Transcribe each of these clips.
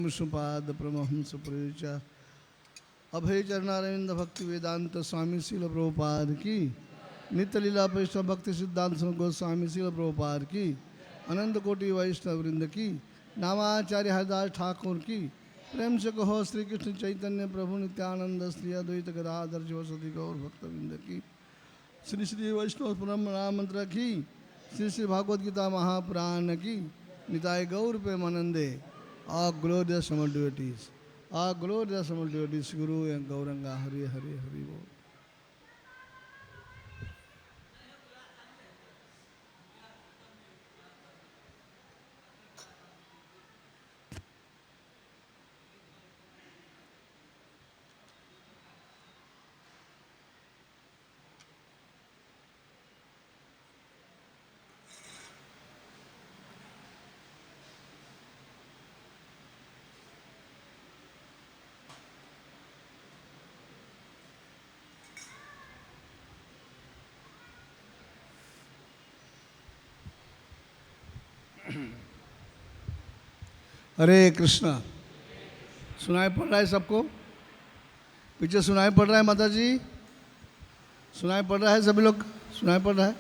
विष्णुपाद परमहंस प्रेच अभय चरणारविंद भक्ति वेदांत स्वामी शील प्रभुपाद की नित्य लीला वैष्णव भक्ति सिद्धांत गोस्वामी शील प्रभुपाद की अनंत कोटि वैष्णव वृंद की नामाचार्य हरिदास ठाकुर की प्रेम से कहो श्री कृष्ण चैतन्य प्रभु नित्यानंद श्री अद्वैत गदाधर शिवसती गौर भक्तवृंद की श्री श्री वैष्णव परम मंत्र की श्री श्री भागवत गीता महापुराण की निताय गौर पे मनंदे Our glorious Samal devotees, our glorious Samal devotees, Guru and Gauranga, Hari Hari Hari Bol. हरे कृष्णा। सुनाई पड़ रहा है सबको? पीछे सुनाई पड़ रहा है माता जी? सुनाई पड़ रहा है सभी लोग? सुनाई पड़ रहा है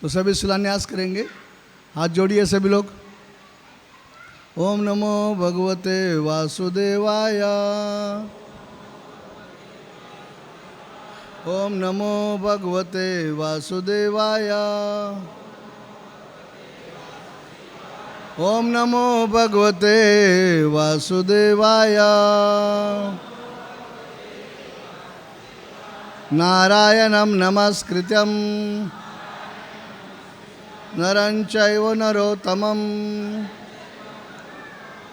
तो सभी शिलान्यास करेंगे। हाथ जोड़िए सभी लोग। ओम नमो भगवते वासुदेवाय। ओम नमो भगवते वासुदेवाय। ओम नमो भगवते वासुदेवाय। नारायणं नमस्कृत्यं नरं चैव नरोत्तमं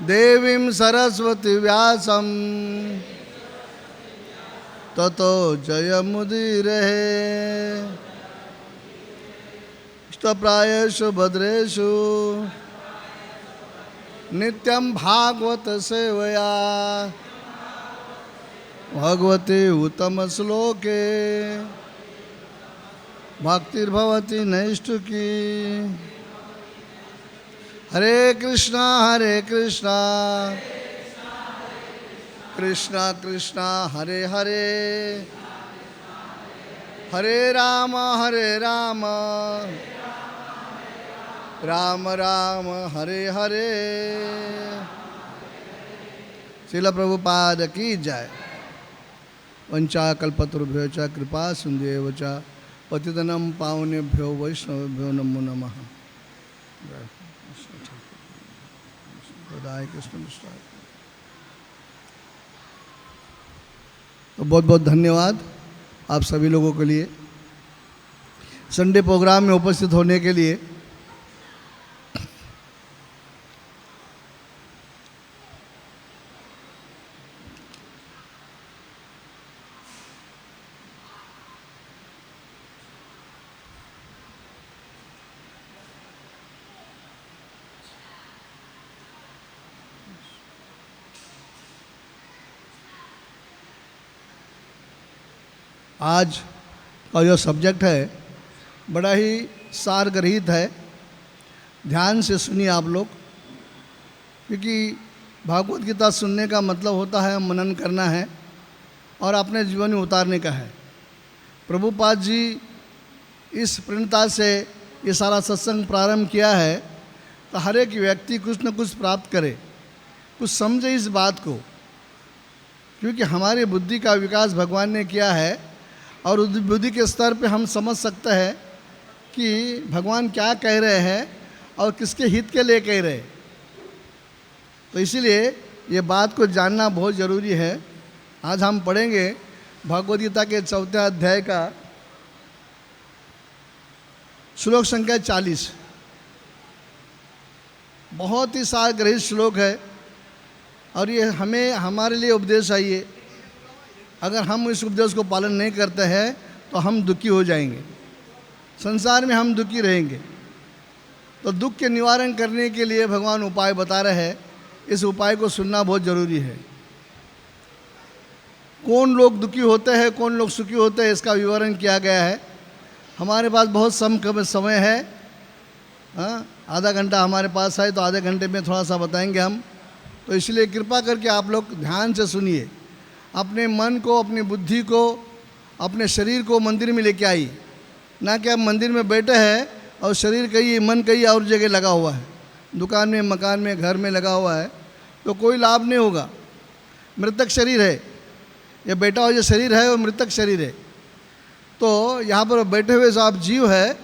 देवीं सरस्वती व्यासं ततो जयमुदीरये। इष्टप्रायेषु भद्रेषु नित्यं भागवत सेवया भगवते उत्तम श्लोके भक्तिर्भवति नैष्ठुकी। हरे कृष्णा कृष्णा कृष्णा हरे हरे, हरे राम राम राम हरे हरे। श्रील प्रभुपाद की जय। वंचाकल्पतरुभ्यो च कृपा सिन्धुभ्यो च पतितनं पावनेभ्यो वैष्णवेभ्यो नमो नमः। कृष्ण मिश्रा। तो बहुत बहुत धन्यवाद आप सभी लोगों के लिए संडे प्रोग्राम में उपस्थित होने के लिए। आज का जो सब्जेक्ट है बड़ा ही सारगर्हित है। ध्यान से सुनिए आप लोग, क्योंकि भागवत गीता सुनने का मतलब होता है मनन करना है और अपने जीवन में उतारने का है। प्रभुपाद जी इस प्रणता से ये सारा सत्संग प्रारंभ किया है तो हर एक व्यक्ति कुछ न कुछ प्राप्त करे, कुछ समझे इस बात को, क्योंकि हमारी बुद्धि का विकास भगवान ने किया है और उस बुद्धि के स्तर पे हम समझ सकते हैं कि भगवान क्या कह रहे हैं और किसके हित के लिए कह रहे हैं। तो इसीलिए ये बात को जानना बहुत ज़रूरी है। आज हम पढ़ेंगे भगवद गीता के 4वें अध्याय का श्लोक संख्या 40। बहुत ही सारगर्हित श्लोक है और ये हमें हमारे लिए उपदेश है। ये अगर हम इस उपदेश को पालन नहीं करते हैं तो हम दुखी हो जाएंगे, संसार में हम दुखी रहेंगे। तो दुख के निवारण करने के लिए भगवान उपाय बता रहे हैं। इस उपाय को सुनना बहुत ज़रूरी है। कौन लोग दुखी होते हैं, कौन लोग सुखी होते हैं, इसका विवरण किया गया है। हमारे पास बहुत कम समय है। आधा घंटा हमारे पास है, तो आधे घंटे में थोड़ा सा बताएंगे हम। तो इसलिए कृपा करके आप लोग ध्यान से सुनिए। अपने मन को, अपनी बुद्धि को, अपने शरीर को मंदिर में लेके आइए। ना कि आप मंदिर में बैठे हैं और शरीर कहीं, मन कहीं और जगह लगा हुआ है, दुकान में, मकान में, घर में लगा हुआ है, तो कोई लाभ नहीं होगा। मृतक शरीर है ये, बैठा हुआ जो शरीर है वो मृतक शरीर है। तो यहाँ पर बैठे हुए जो आप जीव है,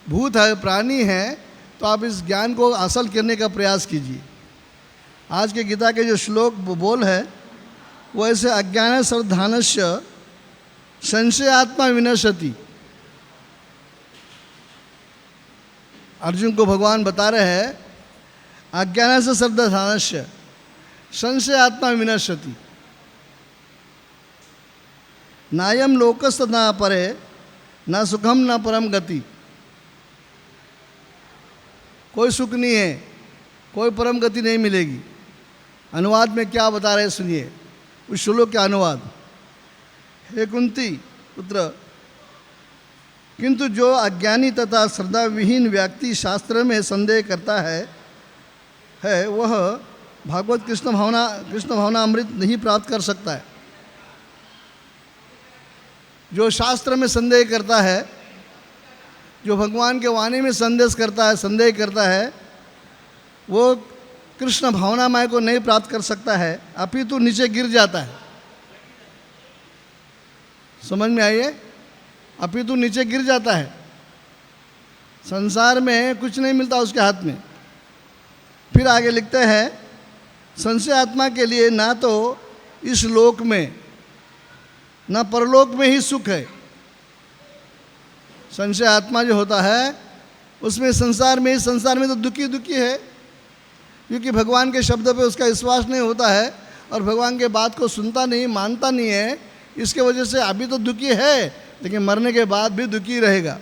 भूत है, प्राणी हैं, तो आप इस ज्ञान को हासिल करने का प्रयास कीजिए। आज के गीता के जो श्लोक बोल है वो ऐसे, अज्ञान श्रद्धानस्य संशयात्मा विनश्यति। अर्जुन को भगवान बता रहे हैं, अज्ञान से श्रद्धानस्य संशयात्मा विनश्यति। नायम लोकस्त न परे न सुखम न परम गति। कोई सुख नहीं है, कोई परम गति नहीं मिलेगी। अनुवाद में क्या बता रहे सुनिए, उस श्लोक के अनुवाद। हे कुंती पुत्र, किंतु जो अज्ञानी तथा श्रद्धा विहीन व्यक्ति शास्त्र में संदेह करता है वह भागवत कृष्ण भावना अमृत नहीं प्राप्त कर सकता है। जो शास्त्र में संदेह करता है, जो भगवान के वाणी में संदेह करता है, वो कृष्ण भावनामय को नहीं प्राप्त कर सकता है, अपितु नीचे गिर जाता है। समझ में आइए, अपितु नीचे गिर जाता है। संसार में कुछ नहीं मिलता उसके हाथ में। फिर आगे लिखते हैं, संशय आत्मा के लिए ना तो इस लोक में ना परलोक में ही सुख है। संशय आत्मा जो होता है उसमें संसार में तो दुखी है, क्योंकि भगवान के शब्द पे उसका विश्वास नहीं होता है और भगवान के बात को सुनता नहीं, मानता नहीं है। इसके वजह से अभी तो दुखी है, लेकिन मरने के बाद भी दुखी रहेगा।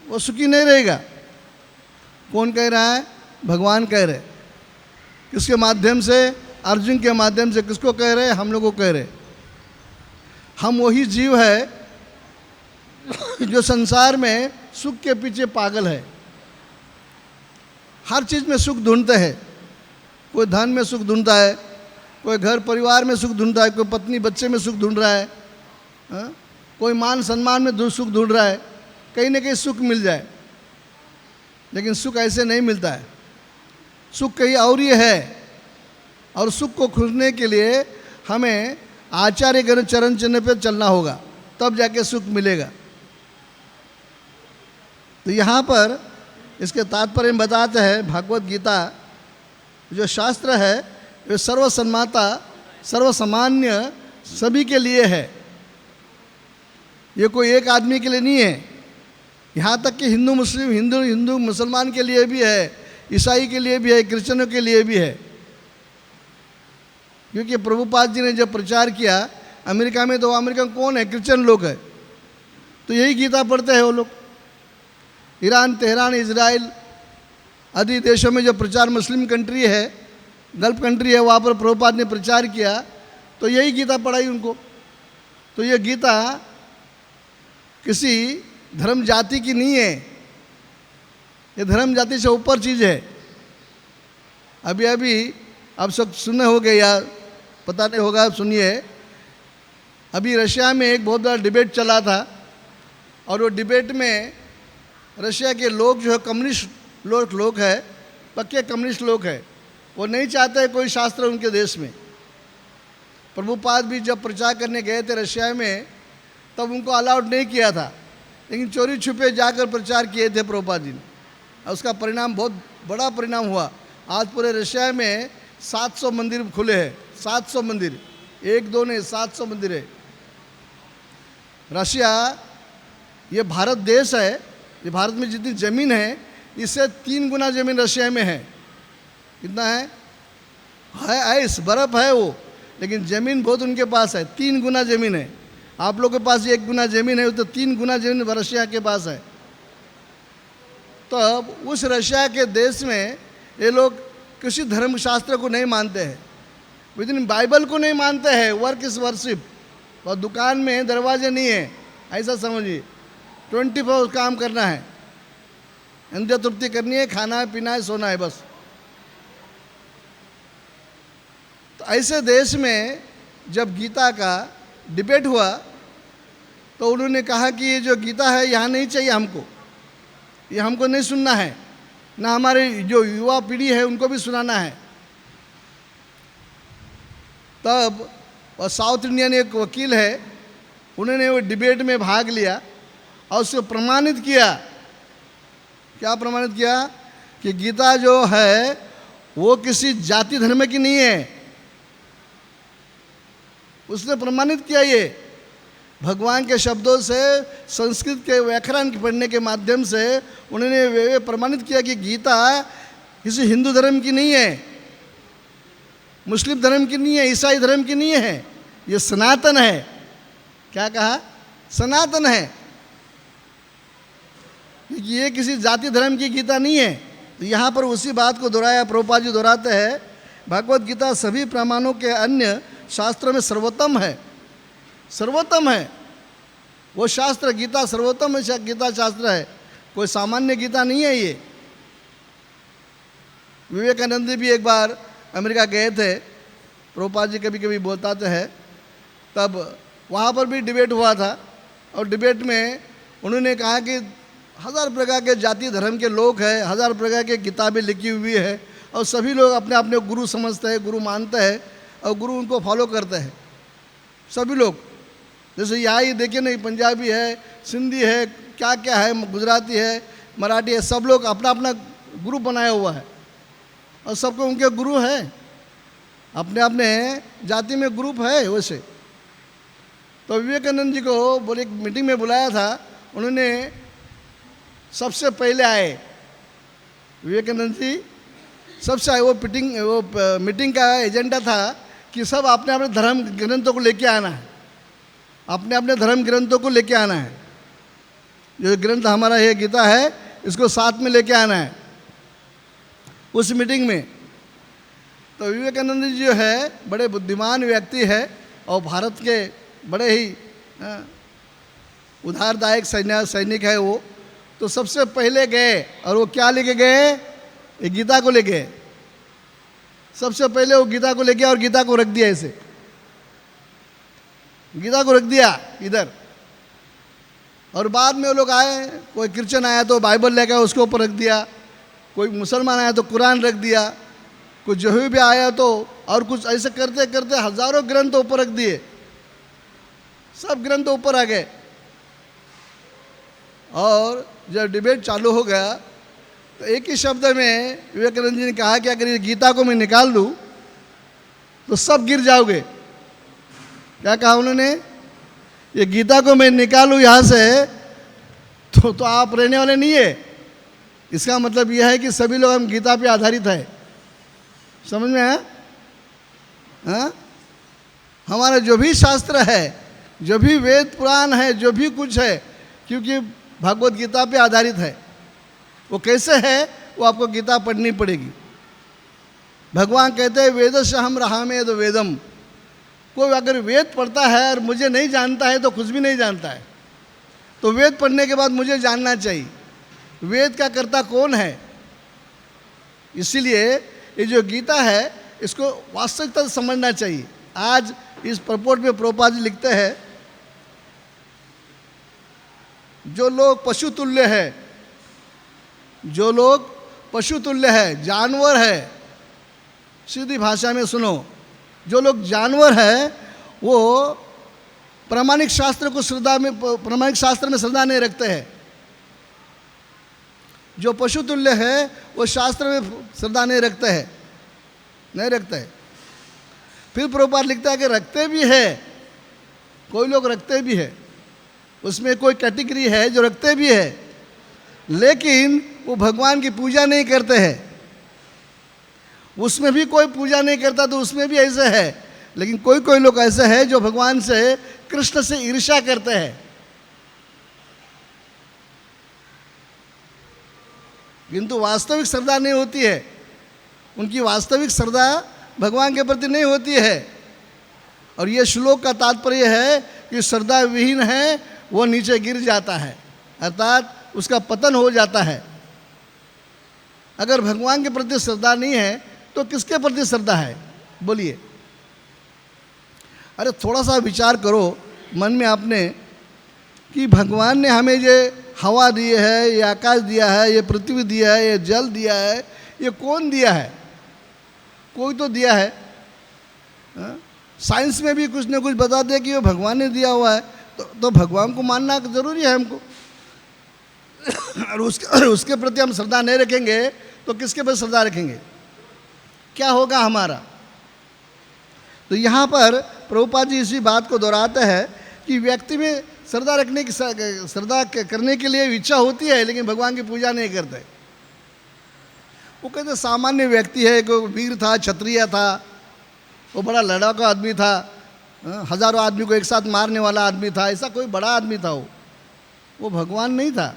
वो सुखी नहीं रहेगा। कौन कह रहा है? भगवान कह रहे। किसके माध्यम से? अर्जुन के माध्यम से। किसको कह रहे? हम लोगों को कह रहे। हम वही जीव है जो संसार में सुख के पीछे पागल है। हर चीज़ में सुख ढूंढते हैं। कोई धन में सुख ढूंढता है, कोई घर परिवार में सुख ढूंढता है, कोई पत्नी बच्चे में सुख ढूंढ रहा है, कोई मान सम्मान में सुख ढूंढ रहा है, कहीं ना कहीं सुख मिल जाए। लेकिन सुख ऐसे नहीं मिलता है। सुख कहीं और ही है। और सुख को खोजने के लिए हमें आचार्य के चरण चिन्ह पर चलना होगा, तब जाके सुख मिलेगा। तो यहाँ पर इसके तात्पर्य में बताते हैं, भागवत गीता जो शास्त्र है वे सर्वसन्माता, सर्वसामान्य, सभी के लिए है। ये कोई एक आदमी के लिए नहीं है। यहाँ तक कि हिंदू मुसलमान के लिए भी है, ईसाई के लिए भी है, क्रिश्चियनों के लिए भी है। क्योंकि प्रभुपाद जी ने जब प्रचार किया अमेरिका में, तो अमेरिका में कौन है? क्रिश्चियन लोग है। तो यही गीता पढ़ते हैं वो लोग। ईरान, तेहरान, इजराइल आदि देशों में जो प्रचार, मुस्लिम कंट्री है, गल्फ कंट्री है, वहाँ पर प्रभुपाद ने प्रचार किया, तो यही गीता पढ़ाई उनको। तो ये गीता किसी धर्म जाति की नहीं है। ये धर्म जाति से ऊपर चीज़ है। अभी आप सब सुने होंगे या पता नहीं होगा, सुनिए। अभी रशिया में एक बहुत बड़ा डिबेट चला था, और वो डिबेट में रशिया के लोग जो है, कम्युनिस्ट लोग है, पक्के कम्युनिस्ट लोग है, वो नहीं चाहते कोई शास्त्र उनके देश में। प्रभुपाद भी जब प्रचार करने गए थे रशिया में, तब उनको अलाउड नहीं किया था, लेकिन चोरी छुपे जाकर प्रचार किए थे प्रभुपाद जी ने। और उसका परिणाम बहुत बड़ा परिणाम हुआ। आज पूरे रशिया में 700 मंदिर खुले हैं। 700 मंदिर, एक दो नहीं, 700 मंदिर है। रशिया ये भारत देश है, ये भारत में जितनी ज़मीन है इससे 3 गुना ज़मीन रशिया में है। कितना है? आइस, बर्फ़ है वो, लेकिन ज़मीन बहुत उनके पास है। 3 गुना ज़मीन है। आप लोग के पास 1 गुना ज़मीन है, तो 3 गुना ज़मीन रशिया के पास है। तो अब उस रशिया के देश में ये लोग किसी धर्म शास्त्र को नहीं मानते हैं, विद इन बाइबल को नहीं मानते हैं। Work is worship. और दुकान में दरवाजे नहीं है, ऐसा समझिए। 24 काम करना है। इंद्रिय तृप्ति करनी है, खाना है, पीना है, सोना है, बस। तो ऐसे देश में जब गीता का डिबेट हुआ तो उन्होंने कहा कि ये जो गीता है यहाँ नहीं चाहिए हमको, ये हमको नहीं सुनना है, ना हमारे जो युवा पीढ़ी है उनको भी सुनाना है। तब और साउथ इंडियन एक वकील है, उन्होंने वो डिबेट में भाग लिया और उसको प्रमाणित किया। क्या प्रमाणित किया? कि गीता जो है वो किसी जाति धर्म की नहीं है। उसने प्रमाणित किया ये भगवान के शब्दों से, संस्कृत के व्याकरण पढ़ने के माध्यम से उन्होंने प्रमाणित किया कि गीता किसी हिंदू धर्म की नहीं है, मुस्लिम धर्म की नहीं है, ईसाई धर्म की नहीं है, ये सनातन है। क्या कहा? सनातन है, ये किसी जाति धर्म की गीता नहीं है। तो यहाँ पर उसी बात को दोहराया, प्रभुपाद जी दोहराते हैं, भगवत गीता सभी प्रमाणों के अन्य शास्त्रों में सर्वोत्तम है। सर्वोत्तम है वो शास्त्र, गीता सर्वोत्तम गीता शास्त्र है, कोई सामान्य गीता नहीं है ये। विवेकानंद भी एक बार अमेरिका गए थे, प्रभुपाद जी कभी कभी बोलते हैं, तब वहाँ पर भी डिबेट हुआ था। और डिबेट में उन्होंने कहा कि 1000 प्रकार के जाति धर्म के लोग हैं, 1000 प्रकार के किताबें लिखी हुई है, और सभी लोग अपने अपने गुरु समझते हैं, गुरु मानते हैं, और गुरु उनको फॉलो करते हैं सभी लोग। जैसे यहाँ ही देखिए नहीं, पंजाबी है, सिंधी है, क्या क्या है, गुजराती है, मराठी है, सब लोग अपना अपना ग्रुप बनाया हुआ है और सबको उनके गुरु है, अपने अपने जाति में ग्रुप है वैसे। तो विवेकानंद जी को बोले एक मीटिंग में बुलाया था, उन्होंने सबसे पहले आए, विवेकानंद जी सबसे आए। वो मीटिंग का एजेंडा था कि सब अपने अपने धर्म ग्रंथों को लेके आना है, अपने अपने धर्म ग्रंथों को लेके आना है। जो ग्रंथ हमारा ये गीता है इसको साथ में लेके आना है उस मीटिंग में। तो विवेकानंद जी जो है बड़े बुद्धिमान व्यक्ति है और भारत के बड़े ही उधारदायक सैनिक है वो। तो सबसे पहले गए और वो क्या लेके गए? ये गीता को ले गए। सबसे पहले वो गीता को ले गया और गीता को रख दिया, ऐसे गीता को रख दिया इधर। और बाद में वो लोग आए, कोई क्रिश्चियन आया तो बाइबल लेकर उसके ऊपर रख दिया, कोई मुसलमान आया तो कुरान रख दिया, कोई जो भी आया तो, और कुछ ऐसे करते करते हजारों ग्रंथ ऊपर रख दिए, सब ग्रंथ ऊपर आ गए। और जब डिबेट चालू हो गया तो एक ही शब्द में विवेकानंद जी ने कहा कि अगर ये गीता को मैं निकाल दूँ तो सब गिर जाओगे। क्या कहा उन्होंने? ये गीता को मैं निकालूँ यहाँ से तो आप रहने वाले नहीं है। इसका मतलब यह है कि सभी लोग हम गीता पे आधारित है। समझ में आया? हाँ, हमारा जो भी शास्त्र है, जो भी वेद पुराण है, जो भी कुछ है, क्योंकि भगवत गीता पे आधारित है। वो कैसे है वो आपको गीता पढ़नी पड़ेगी। भगवान कहते हैं वेदस्य हम रहामे तो वेदम। कोई अगर वेद पढ़ता है और मुझे नहीं जानता है तो कुछ भी नहीं जानता है। तो वेद पढ़ने के बाद मुझे जानना चाहिए वेद का कर्ता कौन है। इसीलिए ये जो गीता है इसको वास्तविकता से समझना चाहिए। आज इस प्रपोर्ट में प्रभुपाद जी लिखते हैं, जो लोग पशु तुल्य है, जो लोग पशु तुल्य है, जानवर है, सीधी भाषा में सुनो, जो लोग जानवर है वो प्रामाणिक शास्त्र को प्रामाणिक शास्त्र में श्रद्धा नहीं रखते हैं। जो पशु तुल्य है वो शास्त्र में श्रद्धा नहीं रखते हैं, नहीं रखते हैं। फिर प्रभुपाद लिखता है कि रखते भी है, कोई लोग रखते भी है, उसमें कोई कैटेगरी है जो रखते भी है, लेकिन वो भगवान की पूजा नहीं करते हैं। उसमें भी कोई पूजा नहीं करता तो उसमें भी ऐसे है। लेकिन कोई कोई लोग ऐसे हैं जो भगवान से, कृष्ण से ईर्ष्या करते हैं। किंतु वास्तविक श्रद्धा नहीं होती है, उनकी वास्तविक श्रद्धा भगवान के प्रति नहीं होती है। और ये श्लोक का तात्पर्य है कि श्रद्धा विहीन है वो नीचे गिर जाता है, अर्थात उसका पतन हो जाता है। अगर भगवान के प्रति श्रद्धा नहीं है तो किसके प्रति श्रद्धा है? बोलिए। अरे थोड़ा सा विचार करो मन में आपने कि भगवान ने हमें ये हवा दी है, ये आकाश दिया है, ये पृथ्वी दिया है, ये जल दिया है, ये कौन दिया है? कोई तो दिया है। साइंस में भी कुछ न कुछ बता दे कि ये भगवान ने दिया हुआ है, तो भगवान को मानना ज़रूरी है हमको। और उसके प्रति हम श्रद्धा नहीं रखेंगे तो किसके प्रति श्रद्धा रखेंगे? क्या होगा हमारा? तो यहाँ पर प्रभुपाद जी इसी बात को दोहराते हैं कि व्यक्ति में श्रद्धा रखने की श्रद्धा करने के लिए इच्छा होती है, लेकिन भगवान की पूजा नहीं करते। वो कहते सामान्य व्यक्ति है, कोई वीर था, क्षत्रिय था, वो बड़ा लड़ाका आदमी था, हजारों आदमी को एक साथ मारने वाला आदमी था, ऐसा कोई बड़ा आदमी था वो भगवान नहीं था।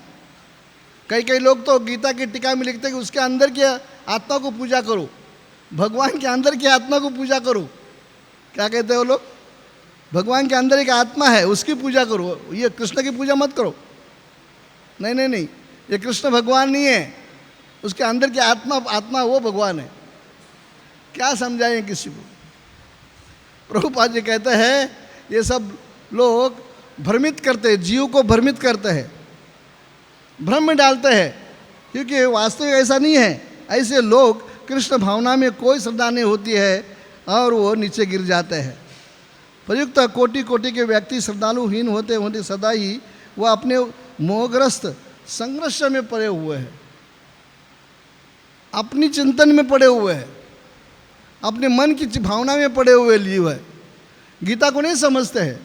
कई लोग तो गीता की टीका में लिखते हैं कि उसके अंदर की आत्मा को पूजा करो, भगवान के अंदर की आत्मा को पूजा करो। क्या कहते हैं वो लोग? भगवान के अंदर एक आत्मा है, उसकी पूजा करो, ये कृष्ण की पूजा मत करो। नहीं नहीं नहीं, ये कृष्ण भगवान नहीं है, उसके अंदर की आत्मा वो भगवान है। क्या समझाएं किसी को? प्रभुपाद जी कहते हैं ये सब लोग भ्रमित करते हैं, जीव को भ्रमित करते हैं, भ्रम में डालते हैं, क्योंकि वास्तविक ऐसा नहीं है। ऐसे लोग कृष्ण भावना में कोई श्रद्धा नहीं होती है और वो नीचे गिर जाते हैं। प्रयुक्त कोटि के व्यक्ति श्रद्धालुहीन होते होते सदा ही वह अपने मोहग्रस्त संघर्ष में पड़े हुए हैं, अपनी चिंतन में पड़े हुए हैं, अपने मन की भावना में पड़े हुए जीव है। गीता को नहीं समझते हैं,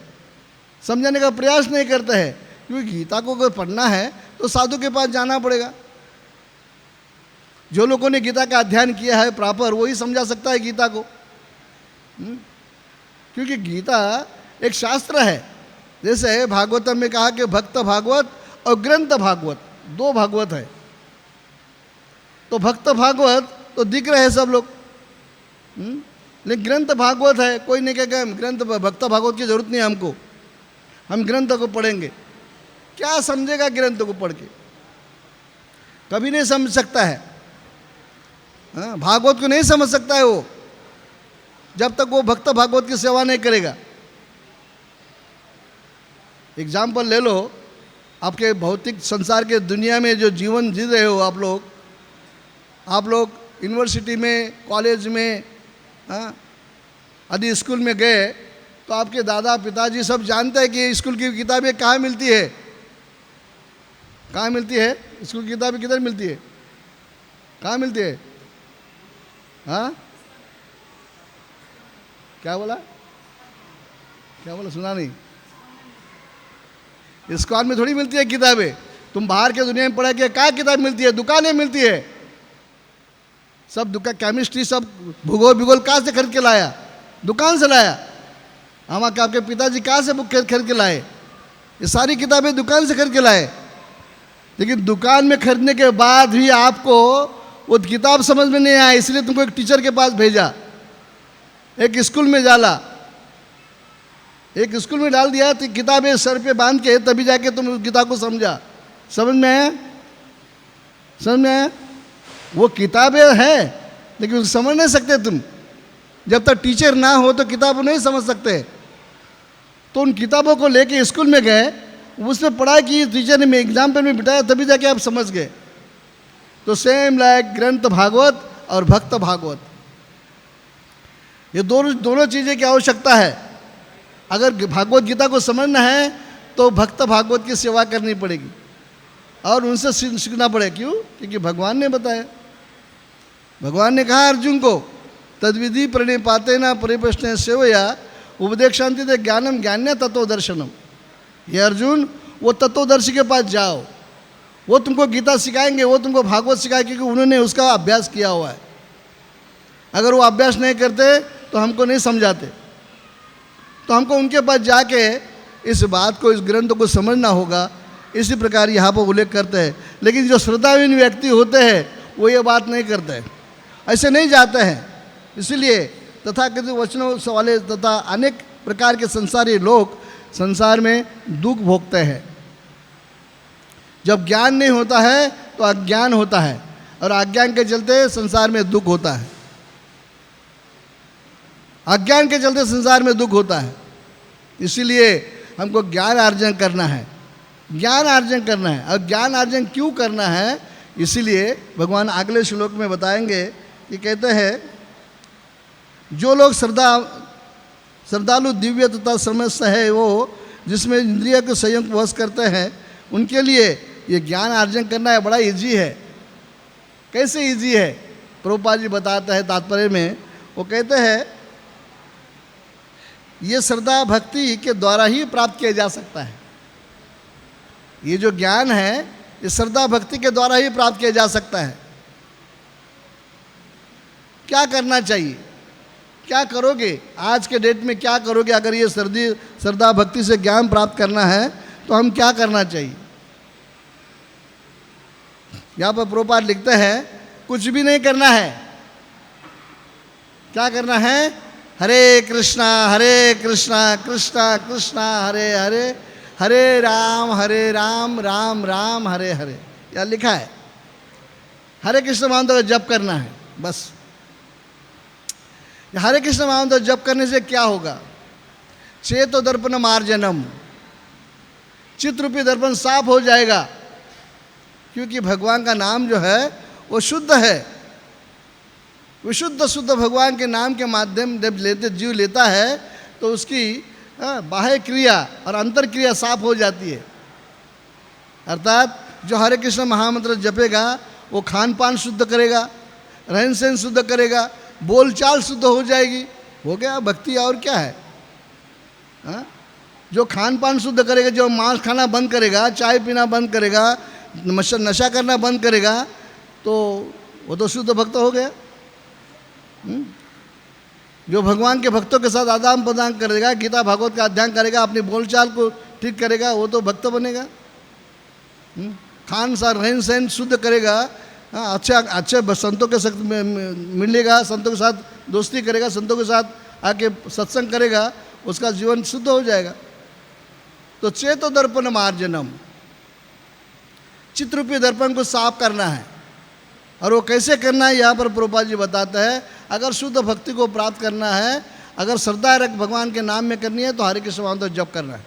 समझाने का प्रयास नहीं करते हैं, क्योंकि गीता को अगर पढ़ना है तो साधु के पास जाना पड़ेगा। जो लोगों ने गीता का अध्ययन किया है प्रॉपर, वही समझा सकता है गीता को। क्योंकि गीता एक शास्त्र है। जैसे भागवतम में कहा कि भक्त भागवत और ग्रंथ भागवत, दो भागवत है। तो भक्त भागवत तो दिख रहे हैं सब लोग, लेकिन ग्रंथ भागवत है, कोई नहीं कहेगा ग्रंथ भक्त भागवत की जरूरत नहीं है हमको, हम ग्रंथ को पढ़ेंगे। क्या समझेगा ग्रंथ को पढ़ के? कभी नहीं समझ सकता है। भागवत को नहीं समझ सकता है वो, जब तक वो भक्त भागवत की सेवा नहीं करेगा। एग्जाम्पल ले लो, आपके भौतिक संसार के दुनिया में जो जीवन जी रहे हो आप लोग यूनिवर्सिटी में, कॉलेज में, यदि स्कूल में गए तो आपके दादा पिताजी सब जानते हैं कि स्कूल की किताबें कहाँ मिलती है, कहाँ मिलती है स्कूल की किताबें, किधर मिलती है, कहाँ मिलती है? हाँ, क्या बोला सुना नहीं? इस्कॉन में थोड़ी मिलती है किताबें। तुम बाहर के दुनिया में पढ़ा कि कहाँ किताब मिलती है? दुकानें मिलती है सब। दुकान, केमिस्ट्री सब, भूगोल कहाँ से खरीद के लाया? दुकान से लाया। हम आपके पिताजी कहाँ से बुक खरीद के लाए? ये सारी किताबें दुकान से खरीद के लाए। लेकिन दुकान में खरीदने के बाद भी आपको वो किताब समझ में नहीं आया, इसलिए तुमको एक टीचर के पास भेजा, एक स्कूल में डाला, एक स्कूल में डाल दिया, तो किताबें सर पे बांध के तभी जाके तुम उस किताब को समझा। समझ में आया? समझ में आया? वो किताबें हैं लेकिन उसको समझ नहीं सकते तुम। जब तक टीचर ना हो तो किताब को नहीं समझ सकते। तो उन किताबों को लेके स्कूल में गए, उसमें पढ़ाई की, टीचर ने एग्जाम्पल में बिठाया, तभी जाके आप समझ गए। तो सेम लाइक ग्रंथ भागवत और भक्त भागवत, ये दोनों चीज़ें की आवश्यकता है। अगर भागवत गीता को समझना है तो भक्त भागवत की सेवा करनी पड़ेगी और उनसे सीखना पड़ेगा। क्यों? क्योंकि भगवान ने बताया, भगवान ने कहा अर्जुन को, तद्विधि प्रणिपाते न परिप्रश्न सेवया उपदेक्षांति दे ज्ञानम ज्ञान्य तत्वदर्शनम। ये अर्जुन, वो तत्वदर्शी के पास जाओ, वो तुमको गीता सिखाएंगे, वो तुमको भागवत सिखाएंगे, क्योंकि उन्होंने उसका अभ्यास किया हुआ है। अगर वो अभ्यास नहीं करते तो हमको नहीं समझाते। तो हमको उनके पास जाके इस बात को, इस ग्रंथ को समझना होगा। इसी प्रकार यहाँ पर उल्लेख करते हैं। लेकिन जो श्रद्धाहीन व्यक्ति होते हैं वो ये बात नहीं करते हैं, ऐसे नहीं जाते हैं। इसलिए तथाकथित वचनों वाले तथा अनेक प्रकार के संसारी लोग संसार में दुख भोगते हैं। जब ज्ञान नहीं होता है तो अज्ञान होता है। और अज्ञान के चलते संसार में दुख होता है। अज्ञान के चलते संसार में दुख होता है। इसीलिए हमको ज्ञान अर्जन करना है, ज्ञान अर्जन करना है। और ज्ञान अर्जन क्यों करना है, इसीलिए भगवान अगले श्लोक में बताएंगे कि कहते हैं जो लोग श्रद्धालु दिव्य तथा समस्त है, वो जिसमें इंद्रिय के संयम को वश करते हैं, उनके लिए ये ज्ञान अर्जन करना है बड़ा इजी है। कैसे इजी है, प्रभुपाद जी बताते हैं तात्पर्य में। वो कहते हैं ये श्रद्धा भक्ति के द्वारा ही प्राप्त किया जा सकता है। ये जो ज्ञान है ये श्रद्धा भक्ति के द्वारा ही प्राप्त किया जा सकता है। क्या करना चाहिए, क्या करोगे आज के डेट में, क्या करोगे अगर ये श्रद्धा भक्ति से ज्ञान प्राप्त करना है तो हम क्या करना चाहिए। यहाँ पर प्रभुपाद लिखते हैं कुछ भी नहीं करना है। क्या करना है, हरे कृष्णा कृष्णा कृष्णा हरे हरे, हरे राम राम राम हरे हरे। यह लिखा है। हरे कृष्ण मंत्र का जप करना है बस। हरे कृष्ण मंत्र जप करने से क्या होगा, चेतो दर्पण मार्जनम, चित्त रूपी दर्पण साफ हो जाएगा। क्योंकि भगवान का नाम जो है वो शुद्ध है। विशुद्ध शुद्ध भगवान के नाम के माध्यम जब जीव लेता है तो उसकी बाह्य क्रिया और अंतर क्रिया साफ हो जाती है। अर्थात जो हरे कृष्ण महामंत्र जपेगा वो खान पान शुद्ध करेगा, रहन सहन शुद्ध करेगा, बोलचाल शुद्ध हो जाएगी। हो गया भक्ति, और क्या है। जो खान पान शुद्ध करेगा, जो मांस खाना बंद करेगा, चाय पीना बंद करेगा, नशा करना बंद करेगा, तो वो तो शुद्ध भक्त हो गया। जो भगवान के भक्तों के साथ आदान प्रदान करेगा, गीता भागवत का अध्ययन करेगा, अपनी बोलचाल को ठीक करेगा, वो तो भक्त बनेगा। खान सा रहन सहन शुद्ध करेगा, अच्छे संतों के साथ मिलेगा, संतों के साथ दोस्ती करेगा, संतों के साथ आके सत्संग करेगा, उसका जीवन शुद्ध हो जाएगा। तो चेतो दर्पण मार्जनम, चित्ररूपी दर्पण को साफ करना है। और वो कैसे करना है यहाँ पर प्रभुपाद जी बताते हैं। अगर शुद्ध भक्ति को प्राप्त करना है, अगर श्रद्धा रख भगवान के नाम में करनी है, तो हरे कृष्ण महामंत्र जप करना है।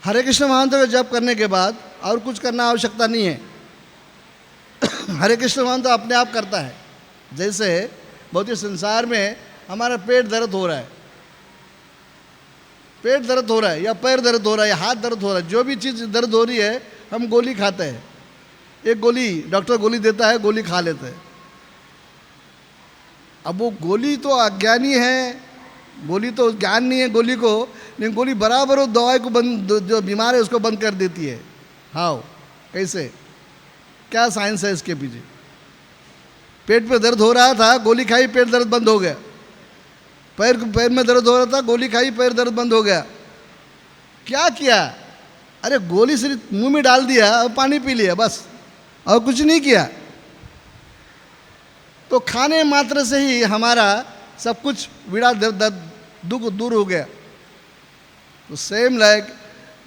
हरे कृष्ण महामंत्र जप करने के बाद और कुछ करना आवश्यकता नहीं है। हरे कृष्ण महामंत्र अपने आप करता है। जैसे भौतिक संसार में हमारा पेट दर्द हो रहा है, पेट दर्द हो रहा है या पैर दर्द हो रहा है या हाथ दर्द हो रहा है, जो भी चीज़ दर्द हो रही है हम गोली खाते हैं। एक गोली डॉक्टर गोली देता है, गोली खा लेते हैं। अब वो गोली तो अज्ञानी है, गोली तो ज्ञान नहीं है गोली को, लेकिन गोली बराबर वो दवाई को बंद, जो बीमार है उसको बंद कर देती है। हाँ, कैसे, क्या साइंस है इसके पीछे। पेट पे दर्द हो रहा था, गोली खाई, पेट दर्द बंद हो गया। पैर में दर्द हो रहा था, गोली खाई, पैर दर्द बंद हो गया। क्या किया, अरे गोली सिर्फ मुंह में डाल दिया और पानी पी लिया बस, और कुछ नहीं किया। तो खाने मात्र से ही हमारा सब कुछ पीड़ा दर्द दुख दूर हो गया। तो सेम लाइक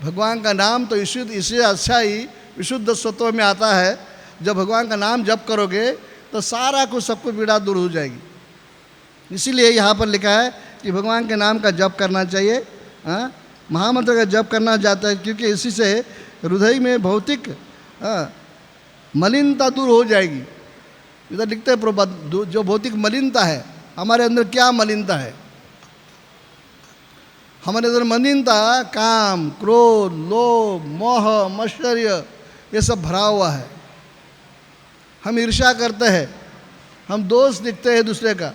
भगवान का नाम तो इससे अच्छा ही विशुद्ध सत्व में आता है। जब भगवान का नाम जप करोगे तो सारा कुछ सब कुछ पीड़ा दूर हो जाएगी। इसीलिए यहाँ पर लिखा है कि भगवान के नाम का जप करना चाहिए, महामंत्र का जप करना जाता है, क्योंकि इसी से हृदय में भौतिक मलिनता दूर हो जाएगी। इधर लिखते हैं प्रभुपाद, जो भौतिक मलिनता है हमारे अंदर, क्या मलिनता है हमारे अंदर, मलिनता काम, क्रोध, लोभ, मोह, मत्सर्य, ये सब भरा हुआ है। हम ईर्ष्या करते हैं, हम दोष दिखते हैं दूसरे का,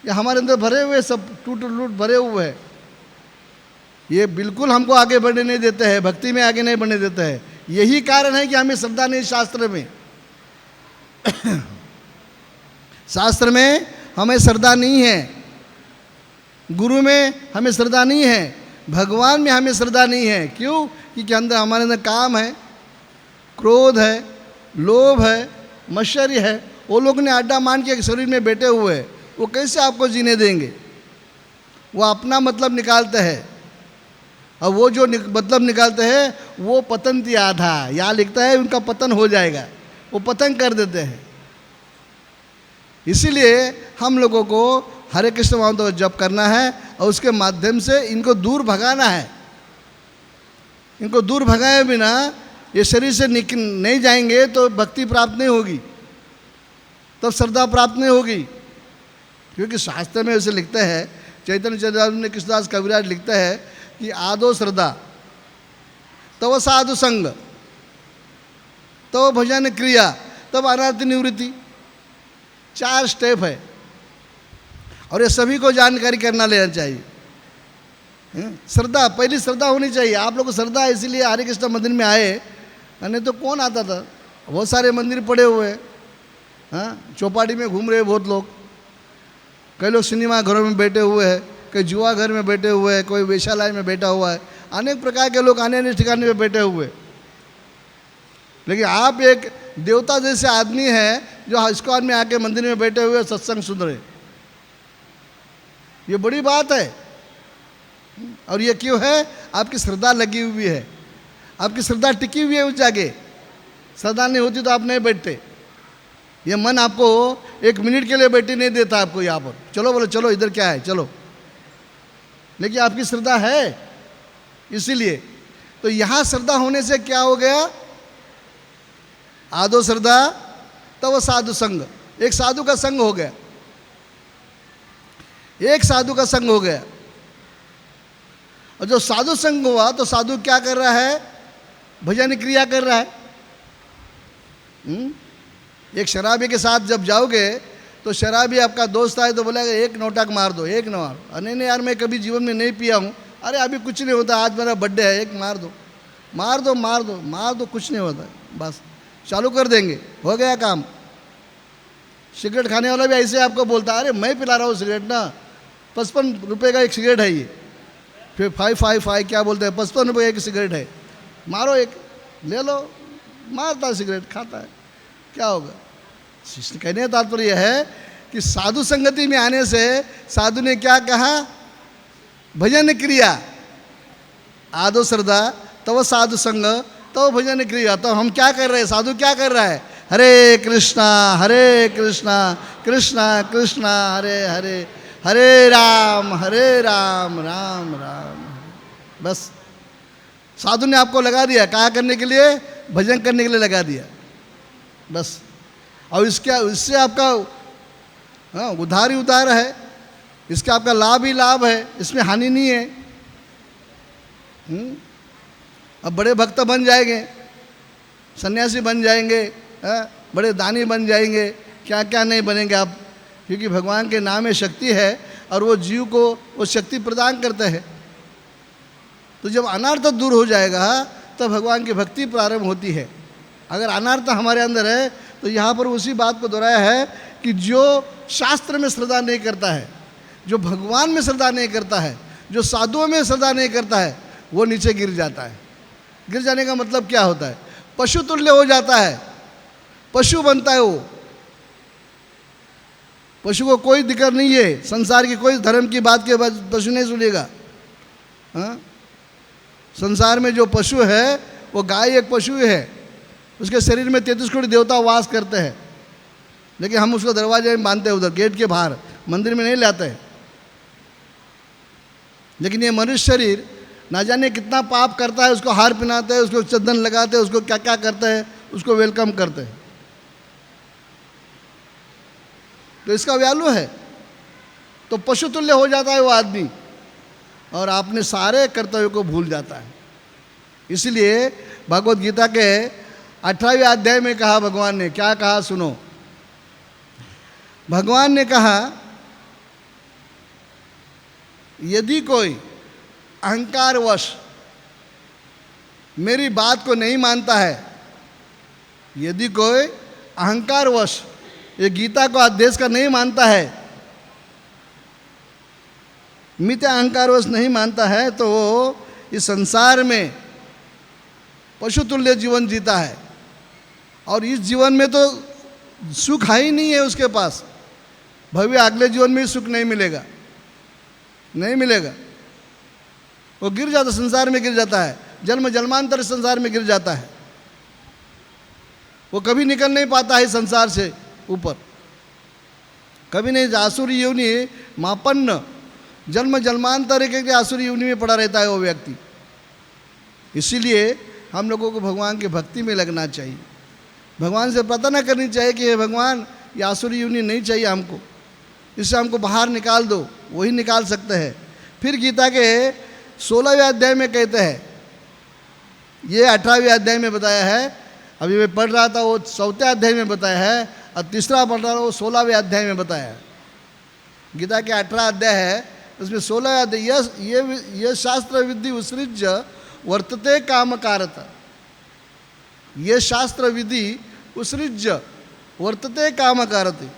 ये हमारे अंदर भरे हुए सब टूट लूट भरे हुए हैं। ये बिल्कुल हमको आगे बढ़ने नहीं देते हैं, भक्ति में आगे नहीं बढ़ने देते हैं। यही कारण है कि हमें श्रद्धा नहीं शास्त्र में। शास्त्र में हमें श्रद्धा नहीं है, गुरु में हमें श्रद्धा नहीं है, भगवान में हमें श्रद्धा नहीं है। क्यों? क्योंकि अंदर हमारे अंदर काम है, क्रोध है, लोभ है, मत्सर्य है। वो लोग ने अड्डा मान के शरीर में बैठे हुए हैं, वो कैसे आपको जीने देंगे। वो अपना मतलब निकालते हैं, और वो जो मतलब निकालते हैं वो पतन आधा, यहाँ लिखता है उनका पतन हो जाएगा। वो पतंग कर देते हैं। इसीलिए हम लोगों को हरे कृष्ण महामंत्र जप करना है और उसके माध्यम से इनको दूर भगाना है। इनको दूर भगाए बिना ये शरीर से नहीं जाएंगे तो भक्ति प्राप्त नहीं होगी, तब श्रद्धा प्राप्त नहीं होगी। क्योंकि शास्त्र में ऐसे लिखते हैं, चैतन्य चरितामृत में कृष्णदास कविराज लिखते हैं कि आदो श्रद्धा तब साधु संग तब भजन क्रिया तब अनारति निवृत्ति। 4 स्टेप है और ये सभी को जानकारी करना लेना चाहिए। श्रद्धा, पहली श्रद्धा होनी चाहिए। आप लोग को श्रद्धा है इसीलिए हरे कृष्ण मंदिर में आए, नहीं तो कौन आता था। बहुत सारे मंदिर पड़े हुए हैं, हाँ, चौपाटी में घूम रहे बहुत लोग। कई लोग सिनेमा घरों में बैठे हुए हैं, कई जुआ घर में बैठे हुए हैं, कोई वेश्यालय में बैठा हुआ है, अनेक प्रकार के लोग अनेक ठिकाने पे बैठे हुए। लेकिन आप एक देवता जैसे आदमी हैं जो इस्कॉन में आके मंदिर में बैठे हुए सत्संग सुन रहे, ये बड़ी बात है। और ये क्यों है? आपकी श्रद्धा लगी हुई है, आपकी श्रद्धा टिकी हुई है उस जगह। श्रद्धा नहीं होती तो आप नहीं बैठते। ये मन आपको 1 मिनट के लिए बैठे नहीं देता आपको यहाँ पर, चलो बोलो चलो इधर क्या है चलो। लेकिन आपकी श्रद्धा है, इसीलिए तो यहाँ श्रद्धा होने से क्या हो गया? आदो श्रद्धा तब साधु संग, एक साधु का संग हो गया, एक साधु का संग हो गया। और जो साधु संग हुआ तो साधु क्या कर रहा है? भजन क्रिया कर रहा है। एक शराबी के साथ जब जाओगे तो शराबी आपका दोस्त आए तो बोलेगा 1 नोटक मार दो, 1 न मारो। नहीं यार मैं कभी जीवन में नहीं पिया हूँ। अरे अभी कुछ नहीं होता, आज मेरा बर्थडे है, 1 मार दो, मार दो मार दो मार दो, कुछ नहीं होता, बस चालू कर देंगे, हो गया काम। सिगरेट खाने वाला भी ऐसे आपको बोलता है, अरे मैं पिला रहा हूँ सिगरेट ना, 55 रुपये का एक सिगरेट है ये, फिर 555 क्या बोलते हैं, 55 रुपये एक सिगरेट है, मारो एक, ले लो। मारता है सिगरेट, खाता है, क्या होगा? कहने का तात्पर्य यह है कि साधु संगति में आने से साधु ने क्या कहा? भजन क्रिया, आदो श्रद्धा तब साधु संग तब भजन क्रिया। तो हम क्या कर रहे हैं? साधु क्या कर रहा है? हरे कृष्णा कृष्णा कृष्णा हरे हरे, हरे राम राम राम हरे। बस साधु ने आपको लगा दिया, कहा करने के लिए? भजन करने के लिए लगा दिया, बस। और इससे आपका हाँ उधार ही उधार है, इसका आपका लाभ ही लाभ है, इसमें हानि नहीं है। अब बड़े भक्त बन जाएंगे, सन्यासी बन जाएंगे, बड़े दानी बन जाएंगे, क्या क्या नहीं बनेंगे आप, क्योंकि भगवान के नाम में शक्ति है और वो जीव को वो शक्ति प्रदान करते हैं। तो जब अनर्थ दूर हो जाएगा तो भगवान की भक्ति प्रारंभ होती है। अगर अनर्थ हमारे अंदर है तो यहाँ पर उसी बात को दोहराया है कि जो शास्त्र में श्रद्धा नहीं करता है, जो भगवान में श्रद्धा नहीं करता है, जो साधुओं में श्रद्धा नहीं करता है, वो नीचे गिर जाता है। गिर जाने का मतलब क्या होता है? पशु तुल्य हो जाता है, पशु बनता है वो। पशु को कोई दिक्कत नहीं है, संसार की कोई धर्म की बात के बाद पशु नहीं सुनेगा। हाँ, संसार में जो पशु है वो गाय एक पशु है, उसके शरीर में 33 कोटि देवता वास करते हैं, लेकिन हम उसको दरवाजे में बांधते हैं, उधर गेट के बाहर, मंदिर में नहीं लाते हैं। लेकिन ये मनुष्य शरीर ना जाने कितना पाप करता है, उसको हार पहनाते हैं, उसको चंदन लगाते हैं, उसको क्या क्या करते हैं, उसको वेलकम करते हैं। तो इसका वैल्यू है। तो पशु तुल्य हो जाता है वो आदमी और अपने सारे कर्तव्यों को भूल जाता है। इसलिए भगवत गीता के 18वें अध्याय में कहा, भगवान ने क्या कहा सुनो। भगवान ने कहा यदि कोई अहंकारवश मेरी बात को नहीं मानता है, यदि कोई अहंकारवश ये गीता को आदेश का नहीं मानता है, मिथ्या अहंकारवश नहीं मानता है, तो वो इस संसार में पशु तुल्य जीवन जीता है और इस जीवन में तो सुख है ही नहीं है उसके पास। भव्य अगले जीवन में सुख नहीं मिलेगा, नहीं मिलेगा। वो गिर जाता, संसार में गिर जाता है, जन्म जन्मांतर संसार में गिर जाता है। वो कभी निकल नहीं पाता है संसार से ऊपर, कभी नहीं। आसुरी योनि मापन्न, जन्म जन्मांतर के आसुरी योनि में पड़ा रहता है वो व्यक्ति। इसीलिए हम लोगों को भगवान की भक्ति में लगना चाहिए, भगवान से प्रार्थना करनी चाहिए कि हे भगवान, ये आसुरी योनि नहीं चाहिए हमको, इससे हमको बाहर निकाल दो, वही निकाल सकते हैं। फिर गीता के 16वें अध्याय में कहते हैं, ये 18वें अध्याय में बताया है, अभी मैं पढ़ रहा था वो 4वें अध्याय में बताया है, और तीसरा पढ़ रहा था वो 16वें अध्याय में बताया है। गीता के 18 अध्याय है, उसमें 16वें अध्याय, ये शास्त्र विधि उत्सृज्य वर्तते कामकारत, ये शास्त्र विधि उत्सृज्य वर्तते कामकारत,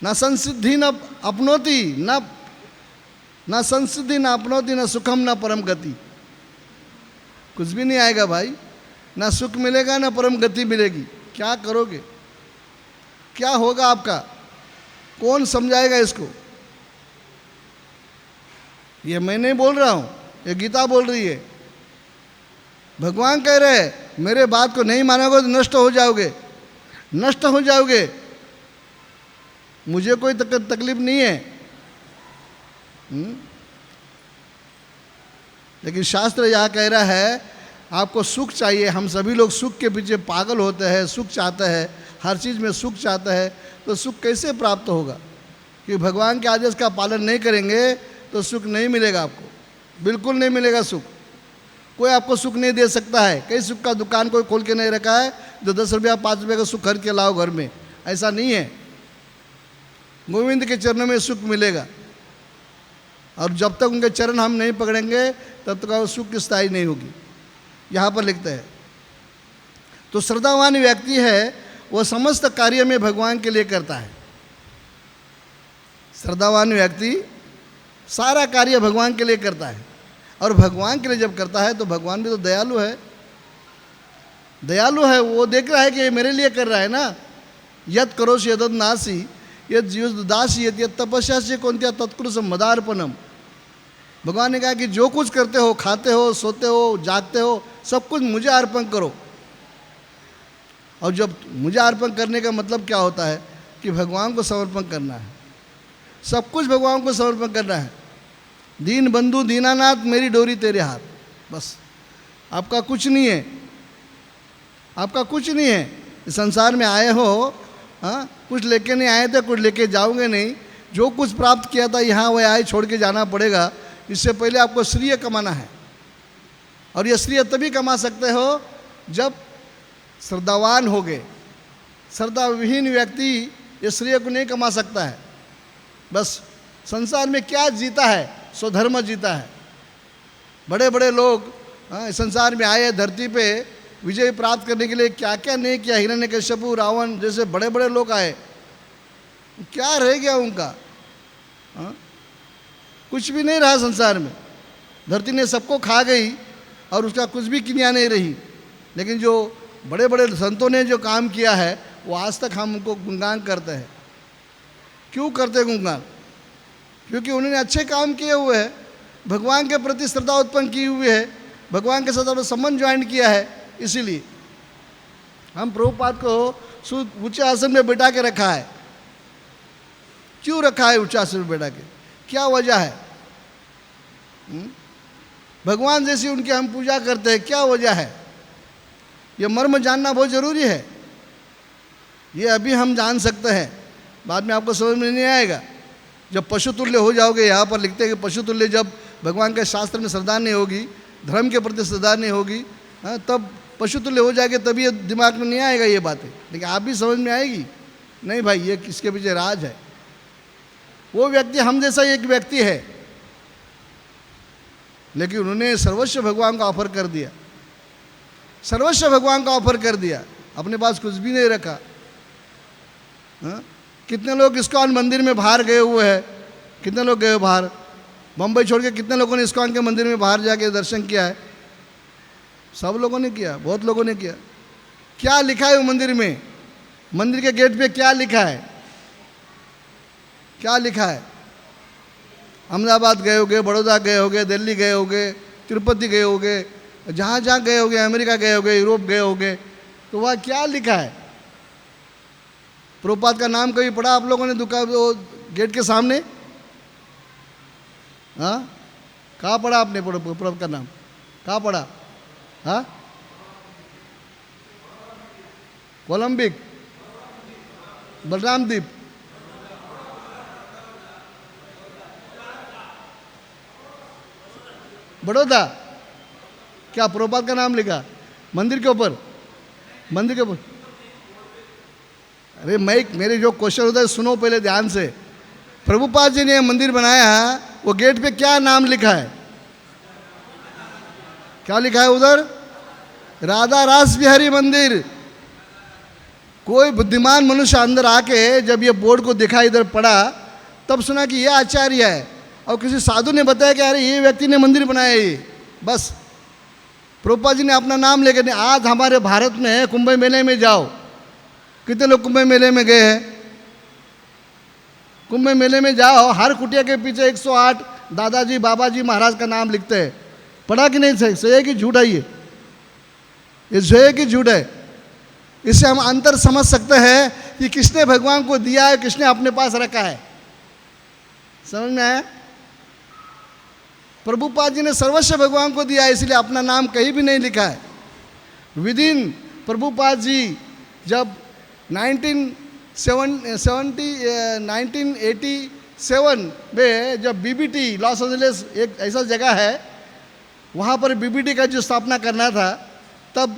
न संसिद्धि न अपनोति, न संसिद्धि न अपनोति, न सुखम न परम गति। कुछ भी नहीं आएगा भाई, ना सुख मिलेगा ना परम गति मिलेगी। क्या करोगे, क्या होगा आपका, कौन समझाएगा इसको? ये मैं नहीं बोल रहा हूँ, ये गीता बोल रही है। भगवान कह रहे हैं, मेरे बात को नहीं मानोगे तो नष्ट हो जाओगे, नष्ट हो जाओगे। मुझे कोई तकलीफ नहीं है, लेकिन शास्त्र यहाँ कह रहा है आपको सुख चाहिए। हम सभी लोग सुख के पीछे पागल होते हैं, सुख चाहते हैं, हर चीज़ में सुख चाहते हैं। तो सुख कैसे प्राप्त होगा? कि भगवान के आदेश का पालन नहीं करेंगे तो सुख नहीं मिलेगा आपको, बिल्कुल नहीं मिलेगा सुख। कोई आपको सुख नहीं दे सकता है। कई सुख का दुकान कोई खोल के नहीं रखा है जो 10 रुपया 5 रुपये का सुख खरीद के लाओ घर में, ऐसा नहीं है। गोविंद के चरणों में सुख मिलेगा, और जब तक उनके चरण हम नहीं पकड़ेंगे तब तक वो सुख की स्थायी नहीं होगी। यहाँ पर लिखते हैं, तो श्रद्धावान व्यक्ति है वो समस्त कार्य में भगवान के लिए करता है। श्रद्धावान व्यक्ति सारा कार्य भगवान के लिए करता है, और भगवान के लिए जब करता है तो भगवान भी तो दयालु है, दयालु है। वो देख रहा है कि ये मेरे लिए कर रहा है ना। यद करोषि यद नासी यद जीवदासी यद तपस्या से कौनत्या तत्कृत मदार्पणम। भगवान ने कहा कि जो कुछ करते हो, खाते हो, सोते हो, जागते हो, सब कुछ मुझे अर्पण करो। और जब मुझे अर्पण करने का मतलब क्या होता है कि भगवान को समर्पण करना है, सब कुछ भगवान को समर्पण करना है। दीन बंधु दीनानाथ मेरी डोरी तेरे हाथ, बस। आपका कुछ नहीं है, आपका कुछ नहीं है। इस संसार में आए हो, हाँ, कुछ लेके नहीं आए थे, कुछ लेके जाओगे नहीं। जो कुछ प्राप्त किया था यहाँ वह आए छोड़ के जाना पड़ेगा। इससे पहले आपको श्रेय कमाना है, और ये श्रेय तभी कमा सकते हो जब श्रद्धावान हो गए। श्रद्धाविहीन व्यक्ति ये श्रेय को नहीं कमा सकता है। बस संसार में क्या जीता है, स्वधर्म जीता है। बड़े बड़े लोग इस संसार में आए, धरती पे विजय प्राप्त करने के लिए क्या क्या नहीं किया। हिरण्यकश्यपु, रावण जैसे बड़े बड़े लोग आए, क्या रह गया उनका? कुछ भी नहीं रहा संसार में। धरती ने सबको खा गई और उसका कुछ भी क्रिया नहीं रही। लेकिन जो बड़े बड़े संतों ने जो काम किया है वो आज तक हम उनको गुणगान करते हैं। क्यों करते हैं गुणगान? क्योंकि उन्होंने अच्छे काम किए हुए हैं, भगवान के प्रति श्रद्धा उत्पन्न की हुई है, भगवान के साथ अपना संबंध ज्वाइन किया है। इसीलिए हम प्रभुपाद को ऊंचे आसन में बैठा के रखा है। क्यों रखा है ऊंचे आसन में बैठा के? क्या वजह है? भगवान जैसी उनकी हम पूजा करते हैं, क्या वजह है? ये मर्म जानना बहुत ज़रूरी है। ये अभी हम जान सकते हैं, बाद में आपको समझ में नहीं आएगा। जब पशुतुल्य हो जाओगे, यहाँ पर लिखते हैं कि पशुतुल्य, जब भगवान के शास्त्र में श्रद्धा नहीं होगी, धर्म के प्रति श्रद्धा नहीं होगी, तब पशुतुल्य हो जाएंगे। तभी ये दिमाग में नहीं आएगा ये बातें, लेकिन आप भी समझ में आएगी। नहीं भाई, ये किसके पीछे राज है। वो व्यक्ति हम जैसा एक व्यक्ति है, लेकिन उन्होंने सर्वस्व भगवान को ऑफर कर दिया, सर्वस्व भगवान को ऑफर कर दिया, अपने पास कुछ भी नहीं रखा। कितने लोग इस्कॉन मंदिर में बाहर गए हुए हैं? कितने लोग गए बाहर? बम्बई छोड़ के कितने लोगों ने इस्कॉन के मंदिर में बाहर जाके दर्शन किया है? सब लोगों ने किया, बहुत लोगों ने किया। क्या लिखा है वो मंदिर में? मंदिर के गेट पे क्या लिखा है? क्या लिखा है? अहमदाबाद गए होगे, बड़ौदा गए होगे, दिल्ली गए होगे, तिरुपति गए होगे, जहाँ जहाँ गए होगे, अमेरिका गए होगे, यूरोप गए होगे, तो वह क्या लिखा है? प्रभुपाद का नाम कभी पढ़ा आप लोगों ने दुकान वो गेट के सामने? हाँ, कहाँ पढ़ा आपने प्रभुपाद का नाम? कहाँ पढ़ा? हाँ, कोलंबिक, बलराम द्वीप, बड़ौदा। क्या प्रभुपाद का नाम लिखा मंदिर के ऊपर? मंदिर के ऊपर? अरे मेरे जो क्वेश्चन होता है सुनो पहले ध्यान से। प्रभुपाद जी ने मंदिर बनाया, वो गेट पे क्या नाम लिखा है? क्या लिखा है उधर? राधा रास बिहारी मंदिर। कोई बुद्धिमान मनुष्य अंदर आके जब ये बोर्ड को देखा, इधर पढ़ा, तब सुना कि ये आचार्य है, और किसी साधु ने बताया कि अरे ये व्यक्ति ने मंदिर बनाया ये। बस प्रभुपाद जी ने अपना नाम लेकर नहीं। आज हमारे भारत में कुंभ मेले में जाओ, कितने लोग कुंभ मेले में गए हैं? कुंभ मेले में जाओ, हर कुटिया के पीछे 108 दादाजी बाबाजी महाराज का नाम लिखते हैं। पढ़ा कि नहीं? सही है कि झूठ है? ये सही है कि झूठ है? इससे हम अंतर समझ सकते हैं कि किसने भगवान को दिया है, किसने अपने पास रखा है। समझ में आया? प्रभुपाद जी ने सर्वस्व भगवान को दिया है, इसलिए अपना नाम कहीं भी नहीं लिखा है। विदिन प्रभुपाद जी जब 1987 में जब बीबीटी लॉस एंजलिस एक ऐसा जगह है, वहाँ पर बीबीटी का जो स्थापना करना था, तब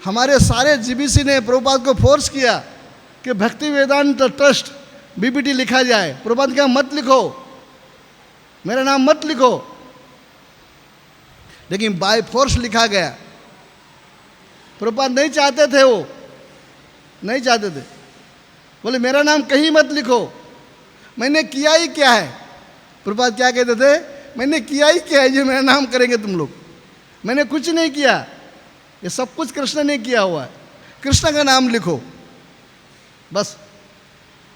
हमारे सारे जीबीसी ने प्रभुपाद को फोर्स किया कि भक्ति वेदांत ट्रस्ट बीबीटी लिखा जाए। प्रभुपाद क्या मत लिखो, मेरा नाम मत लिखो, लेकिन बाय फोर्स लिखा गया। प्रभुपाद नहीं चाहते थे, वो नहीं चाहते थे, बोले मेरा नाम कहीं मत लिखो। मैंने किया ही क्या है? प्रभुपाद क्या कहते थे? मैंने किया ही क्या है जो मेरा नाम करेंगे तुम लोग? मैंने कुछ नहीं किया, ये सब कुछ कृष्ण ने किया हुआ है, कृष्ण का नाम लिखो बस।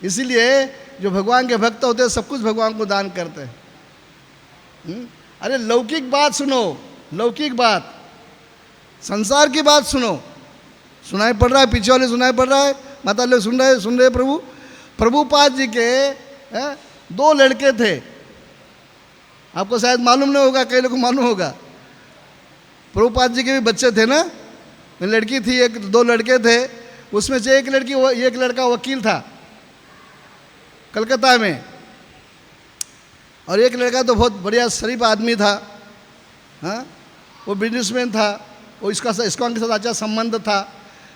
इसीलिए जो भगवान के भक्त होते हैं सब कुछ भगवान को दान करते हैं। अरे लौकिक बात सुनो, लौकिक बात, संसार की बात सुनो। सुनाई पड़ रहा है? पीछे वाले सुनाई पड़ रहा है? माता लोग सुन रहे प्रभुपाद जी के 2 लड़के थे। आपको शायद मालूम नहीं होगा, कई लोगों को मालूम होगा। प्रभुपाद जी के भी बच्चे थे ना, लड़की थी, 2 लड़के थे। उसमें से एक लड़का वकील था कलकत्ता में, और एक लड़का तो बहुत बढ़िया शरीफ आदमी था। हाँ, वो बिजनेसमैन था, वो इसका इस्कॉन के साथ अच्छा संबंध था।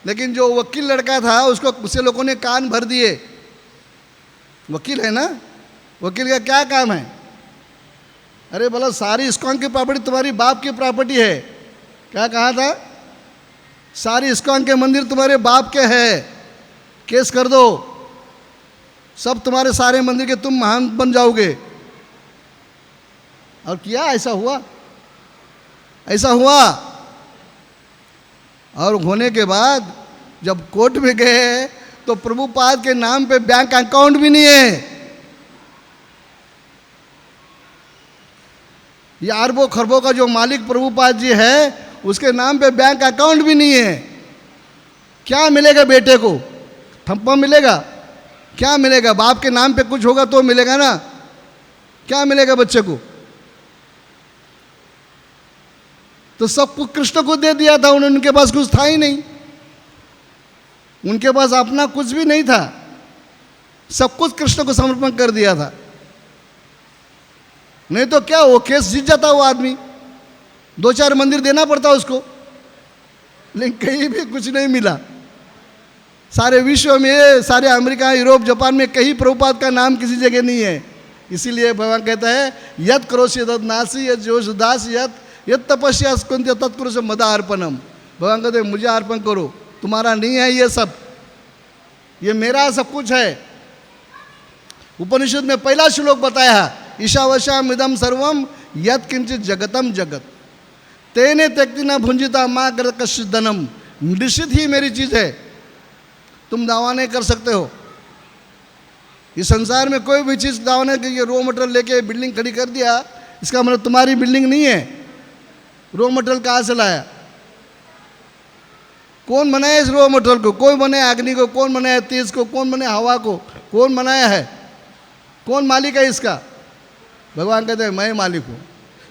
लेकिन जो वकील लड़का था उससे लोगों ने कान भर दिए। वकील है ना, वकील का क्या काम है? अरे बोला सारी इस्कॉन की प्रॉपर्टी तुम्हारी बाप की प्रॉपर्टी है। क्या कहा था? सारी इस्कॉन के मंदिर तुम्हारे बाप के हैं, केस कर दो, सब तुम्हारे सारे मंदिर के तुम महान बन जाओगे। और किया, ऐसा हुआ, ऐसा हुआ। और होने के बाद जब कोर्ट में गए तो प्रभुपाद के नाम पे बैंक अकाउंट भी नहीं है। ये अरबों खरबों का जो मालिक प्रभुपाद जी है, उसके नाम पे बैंक अकाउंट भी नहीं है। क्या मिलेगा बेटे को? थप्पा मिलेगा? क्या मिलेगा? बाप के नाम पे कुछ होगा तो मिलेगा ना, क्या मिलेगा बच्चे को? तो सब कुछ कृष्ण को दे दिया था उन्होंने, उनके पास कुछ था ही नहीं, उनके पास अपना कुछ भी नहीं था, सब कुछ कृष्ण को समर्पण कर दिया था। नहीं तो क्या वो केस जीत जाता वो आदमी, 2-4 मंदिर देना पड़ता उसको, लेकिन कहीं भी कुछ नहीं मिला। सारे विश्व में, सारे अमेरिका, यूरोप, जापान में कहीं प्रभुपाद का नाम किसी जगह नहीं है। इसीलिए भगवान कहता है यद करोषि यद नासी यद जोश दास यद तपस्या कुंत तत्पुरुष मदा अर्पणम। भगवान कहते हैं मुझे अर्पण करो, तुम्हारा नहीं है ये सब, ये मेरा सब कुछ है। उपनिषद में पहला श्लोक बताया, ईशावशाम इदम सर्वम यद किंचित जगतम जगत तेने त्यक्ति न भुंजिता माँ कर कश्चित धनम। निश्चित ही मेरी चीज़ है, तुम दावा नहीं कर सकते हो। इस संसार में कोई भी चीज़ दावा नहीं कि रॉ मटेरियल लेके बिल्डिंग खड़ी कर दिया, इसका मतलब तुम्हारी बिल्डिंग नहीं है। रॉ मटेरियल कहाँ से लाया? कौन बनाया इस रॉ मटेरियल को? कौन बनाया अग्नि को? कौन बनाया तेज को? कौन बनाया हवा को? कौन बनाया है? कौन मालिक है इसका? भगवान कहते हैं मैं मालिक हूँ,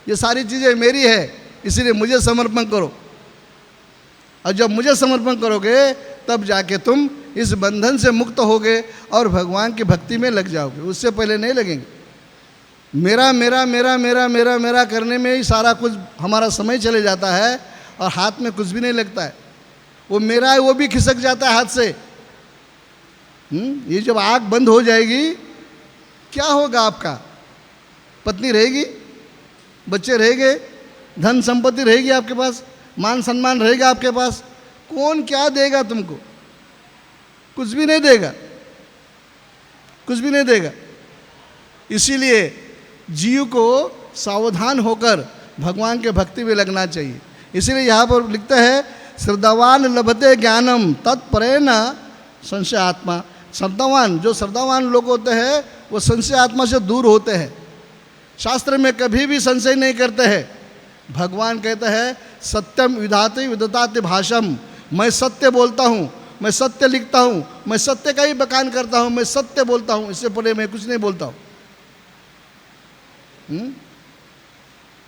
ये सारी चीज़ें मेरी है, इसीलिए मुझे समर्पण करो। और जब मुझे समर्पण करोगे तब जाके तुम इस बंधन से मुक्त होगे और भगवान की भक्ति में लग जाओगे, उससे पहले नहीं लगेंगे। मेरा मेरा मेरा मेरा मेरा मेरा करने में ही सारा कुछ हमारा समय चले जाता है और हाथ में कुछ भी नहीं लगता है। वो मेरा है वो भी खिसक जाता है हाथ से। ये जब आँख बंद हो जाएगी क्या होगा आपका? पत्नी रहेगी, बच्चे रहेंगे, धन संपत्ति रहेगी आपके पास, मान सम्मान रहेगा आपके पास, कौन क्या देगा तुमको? कुछ भी नहीं देगा, कुछ भी नहीं देगा। इसीलिए जीव को सावधान होकर भगवान के भक्ति में लगना चाहिए। इसीलिए यहाँ पर लिखता है श्रद्धावान लभते ज्ञानम तत्परेण संशय आत्मा। श्रद्धावान, जो श्रद्धावान लोग होते हैं वो संशय आत्मा से दूर होते हैं, शास्त्र में कभी भी संशय नहीं करते हैं। भगवान कहते हैं सत्यम विधाते विदताते भाषम, मैं सत्य बोलता हूँ, मैं सत्य लिखता हूँ, मैं सत्य का ही बखान करता हूँ, मैं सत्य बोलता हूँ, इससे पहले मैं कुछ नहीं बोलता हूँ।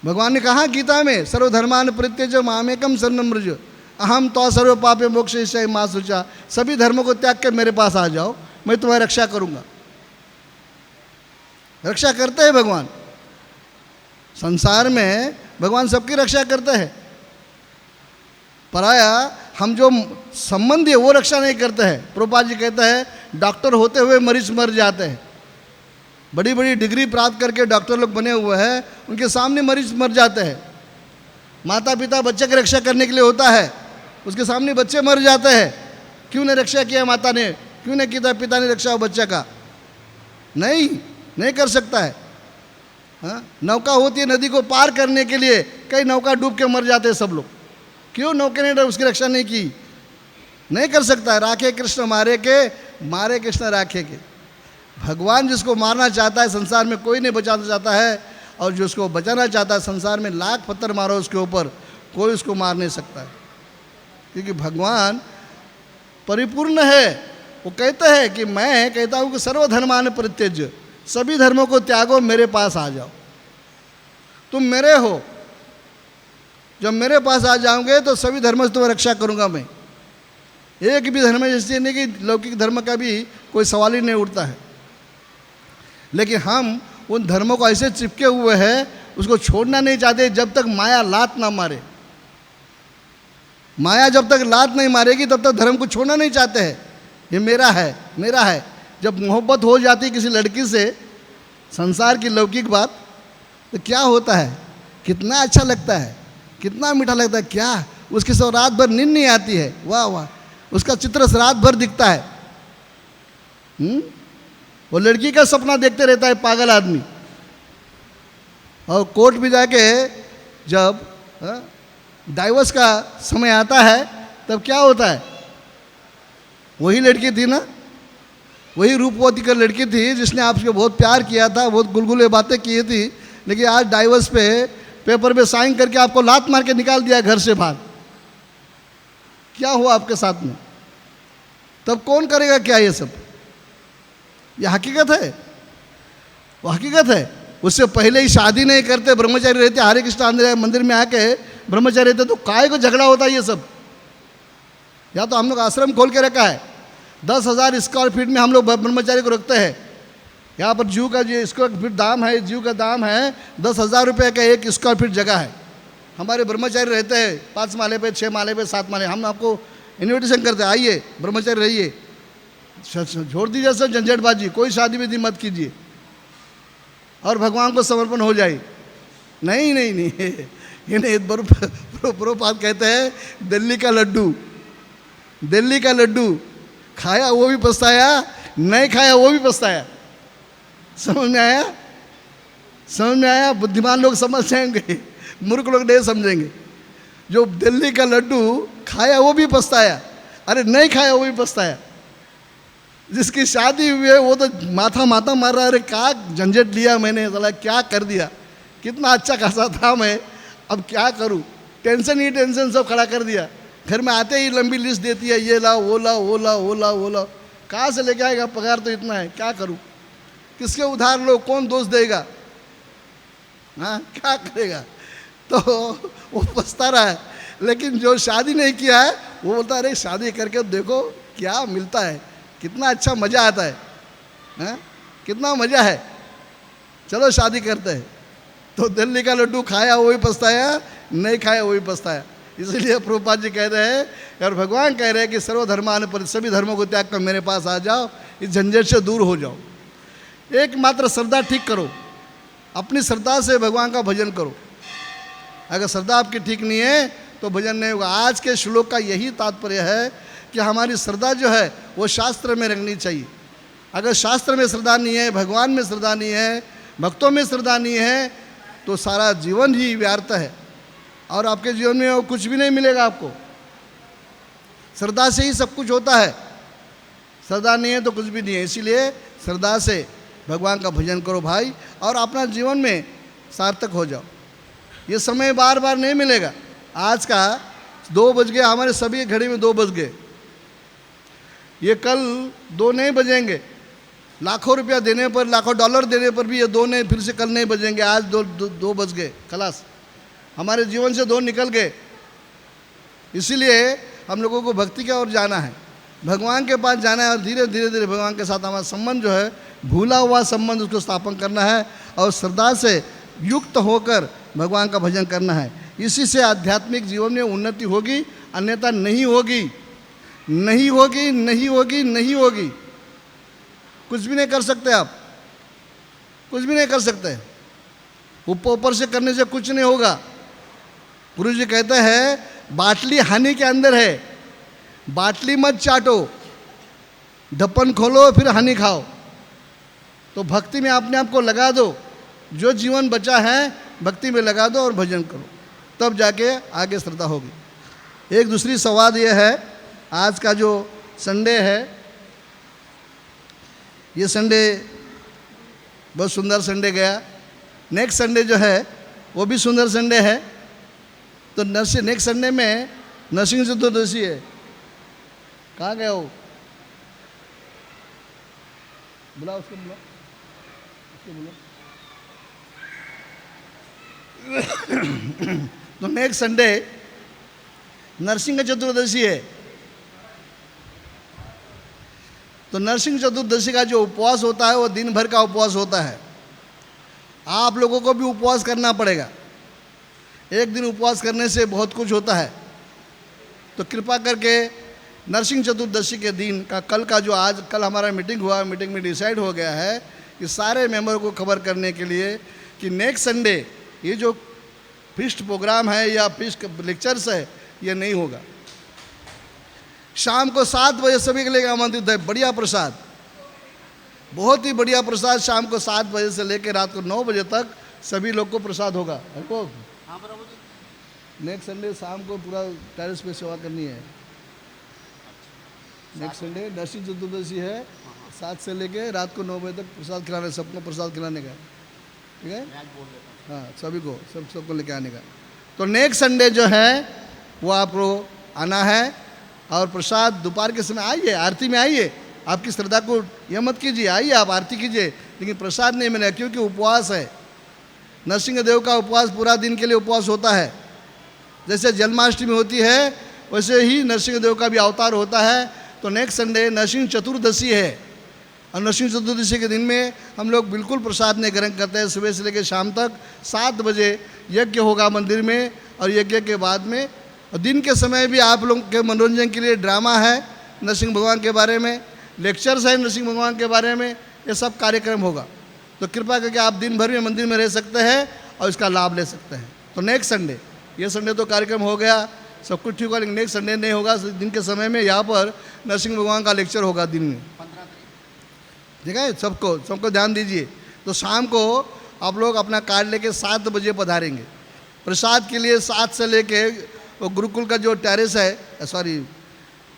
भगवान ने कहा गीता में सर्वधर्मान परित्यज्य मामेकम शरणं व्रज अहम तो सर्व पापे मोक्षयिष्यामि मा शुचा। सभी धर्मों को त्याग कर मेरे पास आ जाओ, मैं तुम्हारी रक्षा करूँगा। रक्षा करते हैं भगवान, संसार में भगवान सबकी रक्षा करते हैं। पराया हम जो संबंधी है वो रक्षा नहीं करते हैं। प्रभुपाद जी कहते हैं डॉक्टर होते हुए मरीज मर जाते हैं। बड़ी बड़ी डिग्री प्राप्त करके डॉक्टर लोग बने हुए हैं, उनके सामने मरीज मर जाते हैं। माता पिता बच्चे की रक्षा करने के लिए होता है, उसके सामने बच्चे मर जाते हैं। क्यों नहीं रक्षा किया माता ने, क्यों नहीं किया पिता ने रक्षा बच्चे का? नहीं कर सकता है। हाँ, नौका होती है नदी को पार करने के लिए, कई नौका डूब के मर जाते हैं सब लोग। क्यों नौके ने उसकी रक्षा नहीं की? नहीं कर सकता है। राखे कृष्ण मारे के, मारे कृष्ण राखे के। भगवान जिसको मारना चाहता है संसार में कोई नहीं बचाना चाहता है, और जो उसको बचाना चाहता है संसार में लाख पत्थर मारो उसके ऊपर, कोई उसको मार नहीं सकता है, क्योंकि भगवान परिपूर्ण है। वो कहता है कि मैं कहता हूँ कि सर्वधर्मान परित्यज्य, सभी धर्मों को त्यागो, मेरे पास आ जाओ, तुम मेरे हो। जब मेरे पास आ जाओगे तो सभी धर्म से तुम्हें रक्षा करूँगा मैं। एक भी धर्म जैसे नहीं कि लौकिक धर्म का भी कोई सवाल ही नहीं उठता है, लेकिन हम उन धर्मों को ऐसे चिपके हुए हैं, उसको छोड़ना नहीं चाहते जब तक माया लात ना मारे। माया जब तक लात नहीं मारेगी तब तक धर्म को छोड़ना नहीं चाहते हैं। ये मेरा है, मेरा है। जब मोहब्बत हो जाती किसी लड़की से, संसार की लौकिक बात, तो क्या होता है? कितना अच्छा लगता है, कितना मीठा लगता है। क्या उसके साथ रात भर नींद नहीं आती है, वाह वाह, उसका चित्र रात भर दिखता है। वो लड़की का सपना देखते रहता है पागल आदमी। और कोर्ट में जाके जब डाइवोर्स का समय आता है तब क्या होता है? वही लड़की थी ना, वही रूपवती का लड़की थी जिसने आपसे बहुत प्यार किया था, बहुत गुलगुले बातें की थी, लेकिन आज डाइवोर्स पे पेपर पे साइन करके आपको लात मार के निकाल दिया घर से बाहर। क्या हुआ आपके साथ में? तब कौन करेगा क्या ये सब? ये हकीकत है, वो हकीकत है। उससे पहले ही शादी नहीं करते, ब्रह्मचारी रहते, हरे कृष्ण मंदिर में आके ब्रह्मचारी रहते, तो काय को झगड़ा होता है ये सब? या तो हम लोग आश्रम खोल के रखा है, 10,000 स्क्वायर फीट में हम लोग ब्रह्मचारी को रखते हैं। यहाँ पर जीव का जो स्क्वायर फीट दाम है, जीव का दाम है 10,000 रुपये का 1 स्क्वायर फीट जगह है। हमारे ब्रह्मचारी रहते हैं 5 माले पे, 6 माले पे, 7 माले। हम आपको इन्विटेशन करते हैं, आइए ब्रह्मचारी रहिए, छोड़ दीजिए सब झंझटबाजी, कोई शादी विधि मत कीजिए और भगवान को समर्पण हो जाए। नहीं नहीं नहीं, ये नहीं। प्रभुपाद कहते हैं दिल्ली का लड्डू, दिल्ली का लड्डू खाया वो भी पछताया, नहीं खाया वो भी पछताया। समझ में आया? समझ में आया? बुद्धिमान लोग समझ जाएंगे, मूर्ख लोग नहीं समझेंगे। जो दिल्ली का लड्डू खाया वो भी पछताया, अरे नहीं खाया वो भी पछताया। जिसकी शादी हुई है वो तो माथा माथा मार रहा है, अरे क्या झंझट लिया मैंने, साला क्या कर दिया, कितना अच्छा खासा था मैं, अब क्या करूं, टेंशन ही टेंशन सब खड़ा कर दिया। घर में आते ही लंबी लिस्ट देती है, ये लाओ वो लाओ वो लाओ वो लाओ वो लाओ। कहाँ से लेके आएगा? पगार तो इतना है, क्या करूँ? किसके उधार लो? कौन दोष देगा? हाँ, क्या करेगा? तो वो पछता रहा है। लेकिन जो शादी नहीं किया है वो बोलता है अरे शादी करके देखो क्या मिलता है, कितना अच्छा मज़ा आता है, हाँ? कितना मज़ा है, चलो शादी करते हैं। तो दिल्ली का लड्डू खाया वही पछताया, नहीं खाया वही पछताया। इसलिए प्रभुपाद जी कह रहे हैं और भगवान कह रहे हैं कि सर्वधर्मान पर, सभी धर्मों को त्याग कर मेरे पास आ जाओ, इस झंझट से दूर हो जाओ। एकमात्र श्रद्धा ठीक करो, अपनी श्रद्धा से भगवान का भजन करो। अगर श्रद्धा आपकी ठीक नहीं है तो भजन नहीं होगा। आज के श्लोक का यही तात्पर्य है कि हमारी श्रद्धा जो है वो शास्त्र में रखनी चाहिए। अगर शास्त्र में श्रद्धा नहीं है, भगवान में श्रद्धा नहीं है, भक्तों में श्रद्धा नहीं है, तो सारा जीवन ही व्यर्थ है और आपके जीवन में वो कुछ भी नहीं मिलेगा आपको। श्रद्धा से ही सब कुछ होता है, श्रद्धा नहीं है तो कुछ भी नहीं है। इसीलिए श्रद्धा से भगवान का भजन करो भाई, और अपना जीवन में सार्थक हो जाओ। ये समय बार बार नहीं मिलेगा। आज का 2 बज गए, हमारे सभी घड़ी में 2 बज गए, ये कल 2 नहीं बजेंगे। लाखों रुपया देने पर, लाखों डॉलर देने पर भी ये 2 नहीं, फिर से कल नहीं बजेंगे। आज 2 बज गए, खलास, हमारे जीवन से 2 निकल गए। इसीलिए हम लोगों को भक्ति की ओर जाना है, भगवान के पास जाना है, और धीरे धीरे धीरे भगवान के साथ हमारा संबंध जो है, भूला हुआ संबंध, उसको स्थापन करना है और श्रद्धा से युक्त होकर भगवान का भजन करना है। इसी से आध्यात्मिक जीवन में उन्नति होगी, अन्यथा नहीं होगी, नहीं होगी, नहीं होगी, नहीं होगी। कुछ भी नहीं कर सकते आप, कुछ भी नहीं कर सकते। ऊपर से करने से कुछ नहीं होगा। गुरु जी कहते हैं बाटली हानि के अंदर है, बाटली मत चाटो, ढक्कन खोलो फिर हानि खाओ। तो भक्ति में अपने आप को लगा दो, जो जीवन बचा है भक्ति में लगा दो और भजन करो, तब जाके आगे श्रद्धा होगी। एक दूसरी संवाद ये है, आज का जो संडे है, ये संडे बहुत सुंदर संडे गया। नेक्स्ट संडे जो है वो भी सुंदर संडे है। तो नेक्स्ट संडे में नरसिंह चतुर्दशी है। कहाँ गए हो? बुलाओ उसको, बुलाओ उसको, बुलाओ। तो नेक्स्ट संडे नरसिंह चतुर्दशी है। तो नरसिंह चतुर्दशी का जो उपवास होता है वो दिन भर का उपवास होता है। आप लोगों को भी उपवास करना पड़ेगा। एक दिन उपवास करने से बहुत कुछ होता है। तो कृपा करके नरसिंह चतुर्दशी के दिन का, कल का जो आज कल हमारा मीटिंग हुआ, मीटिंग में डिसाइड हो गया है कि सारे मेंबर को खबर करने के लिए कि नेक्स्ट संडे ये जो फीस्ट प्रोग्राम है या फीस्ट लेक्चर्स है ये नहीं होगा। शाम को 7 बजे सभी के लिए आमंत्रित है। बढ़िया प्रसाद, बहुत ही बढ़िया प्रसाद। शाम को 7 बजे से लेकर रात को 9 बजे तक सभी लोग को प्रसाद होगा। नेक्स्ट संडे शाम को पूरा टेरेस पे सेवा करनी है। नेक्स्ट संडे नरसिंह चतुर्दशी है, 7 से लेके रात को 9 बजे तक प्रसाद खिलाने, सबको प्रसाद खिलाने का, ठीक है? हाँ, सभी को, सबको लेके आने का। तो नेक्स्ट संडे जो है वो आपको आना है और प्रसाद दोपहर के समय आइए, आरती में आइए। आपकी श्रद्धा को यह मत कीजिए, आइए आप आरती कीजिए, लेकिन प्रसाद नहीं मिलेगा क्योंकि उपवास है। नरसिंह देव का उपवास पूरा दिन के लिए उपवास होता है। जैसे जन्माष्टमी होती है वैसे ही नरसिंह देव का भी अवतार होता है। तो नेक्स्ट संडे नरसिंह चतुर्दशी है और नरसिंह चतुर्दशी के दिन में हम लोग बिल्कुल प्रसाद नहीं ग्रहण करते हैं। सुबह से लेकर शाम तक 7 बजे यज्ञ होगा मंदिर में, और यज्ञ के बाद में दिन के समय भी आप लोगों के मनोरंजन के लिए ड्रामा है नरसिंह भगवान के बारे में, लेक्चर्स है नरसिंह भगवान के बारे में, ये सब कार्यक्रम होगा। तो कृपा करके आप दिन भर में मंदिर में रह सकते हैं और इसका लाभ ले सकते हैं। तो नेक्स्ट संडे, ये संडे तो कार्यक्रम हो गया, सब कुछ ठीक होगा, लेकिन नेक्स्ट संडे नहीं होगा। दिन के समय में यहाँ पर नरसिंह भगवान का लेक्चर होगा दिन में, ठीक है? सबको ध्यान दीजिए। तो शाम को आप लोग अपना कार्ड लेके 7 बजे पधारेंगे। प्रसाद के लिए 7 से लेके वो गुरुकुल का जो टेरेस है, सॉरी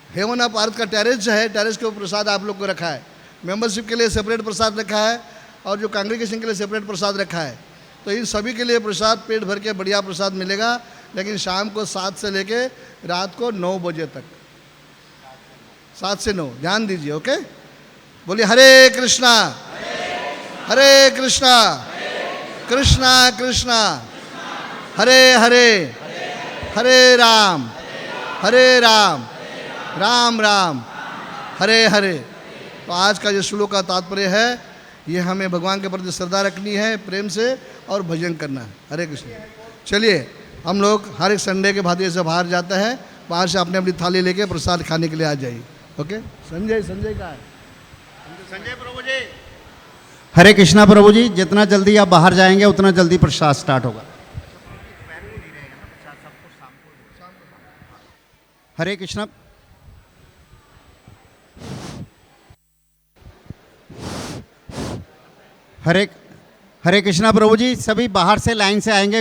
हेवन ऑफ अर्थ का टेरेस है, टेरेस के ऊपर प्रसाद आप लोग को रखा है। मेंबरशिप के लिए सेपरेट प्रसाद रखा है और जो कांग्रेगेशन के लिए सेपरेट प्रसाद रखा है। तो इन सभी के लिए प्रसाद पेट भर के बढ़िया प्रसाद मिलेगा। लेकिन शाम को 7 से लेके रात को 9 बजे तक, 7 से 9, ध्यान दीजिए। ओके, बोलिए हरे कृष्णा हरे कृष्णा कृष्णा कृष्णा हरे हरे हरे राम राम राम हरे हरे। तो आज का जो श्लोक का तात्पर्य है, ये हमें भगवान के प्रति श्रद्धा रखनी है, प्रेम से, और भजन करना है। हरे कृष्ण। चलिए, हम लोग हर एक संडे के भांति से बाहर जाते हैं, बाहर से अपनी अपनी थाली लेके प्रसाद खाने के लिए आ जाइए। ओके, संजय का है। संजय प्रभु जी। हरे कृष्णा प्रभु जी, जितना जल्दी आप बाहर जाएंगे उतना जल्दी प्रसाद स्टार्ट होगा। हरे कृष्णा। हरे कृष्णा प्रभु जी, सभी बाहर से लाइन से आएंगे।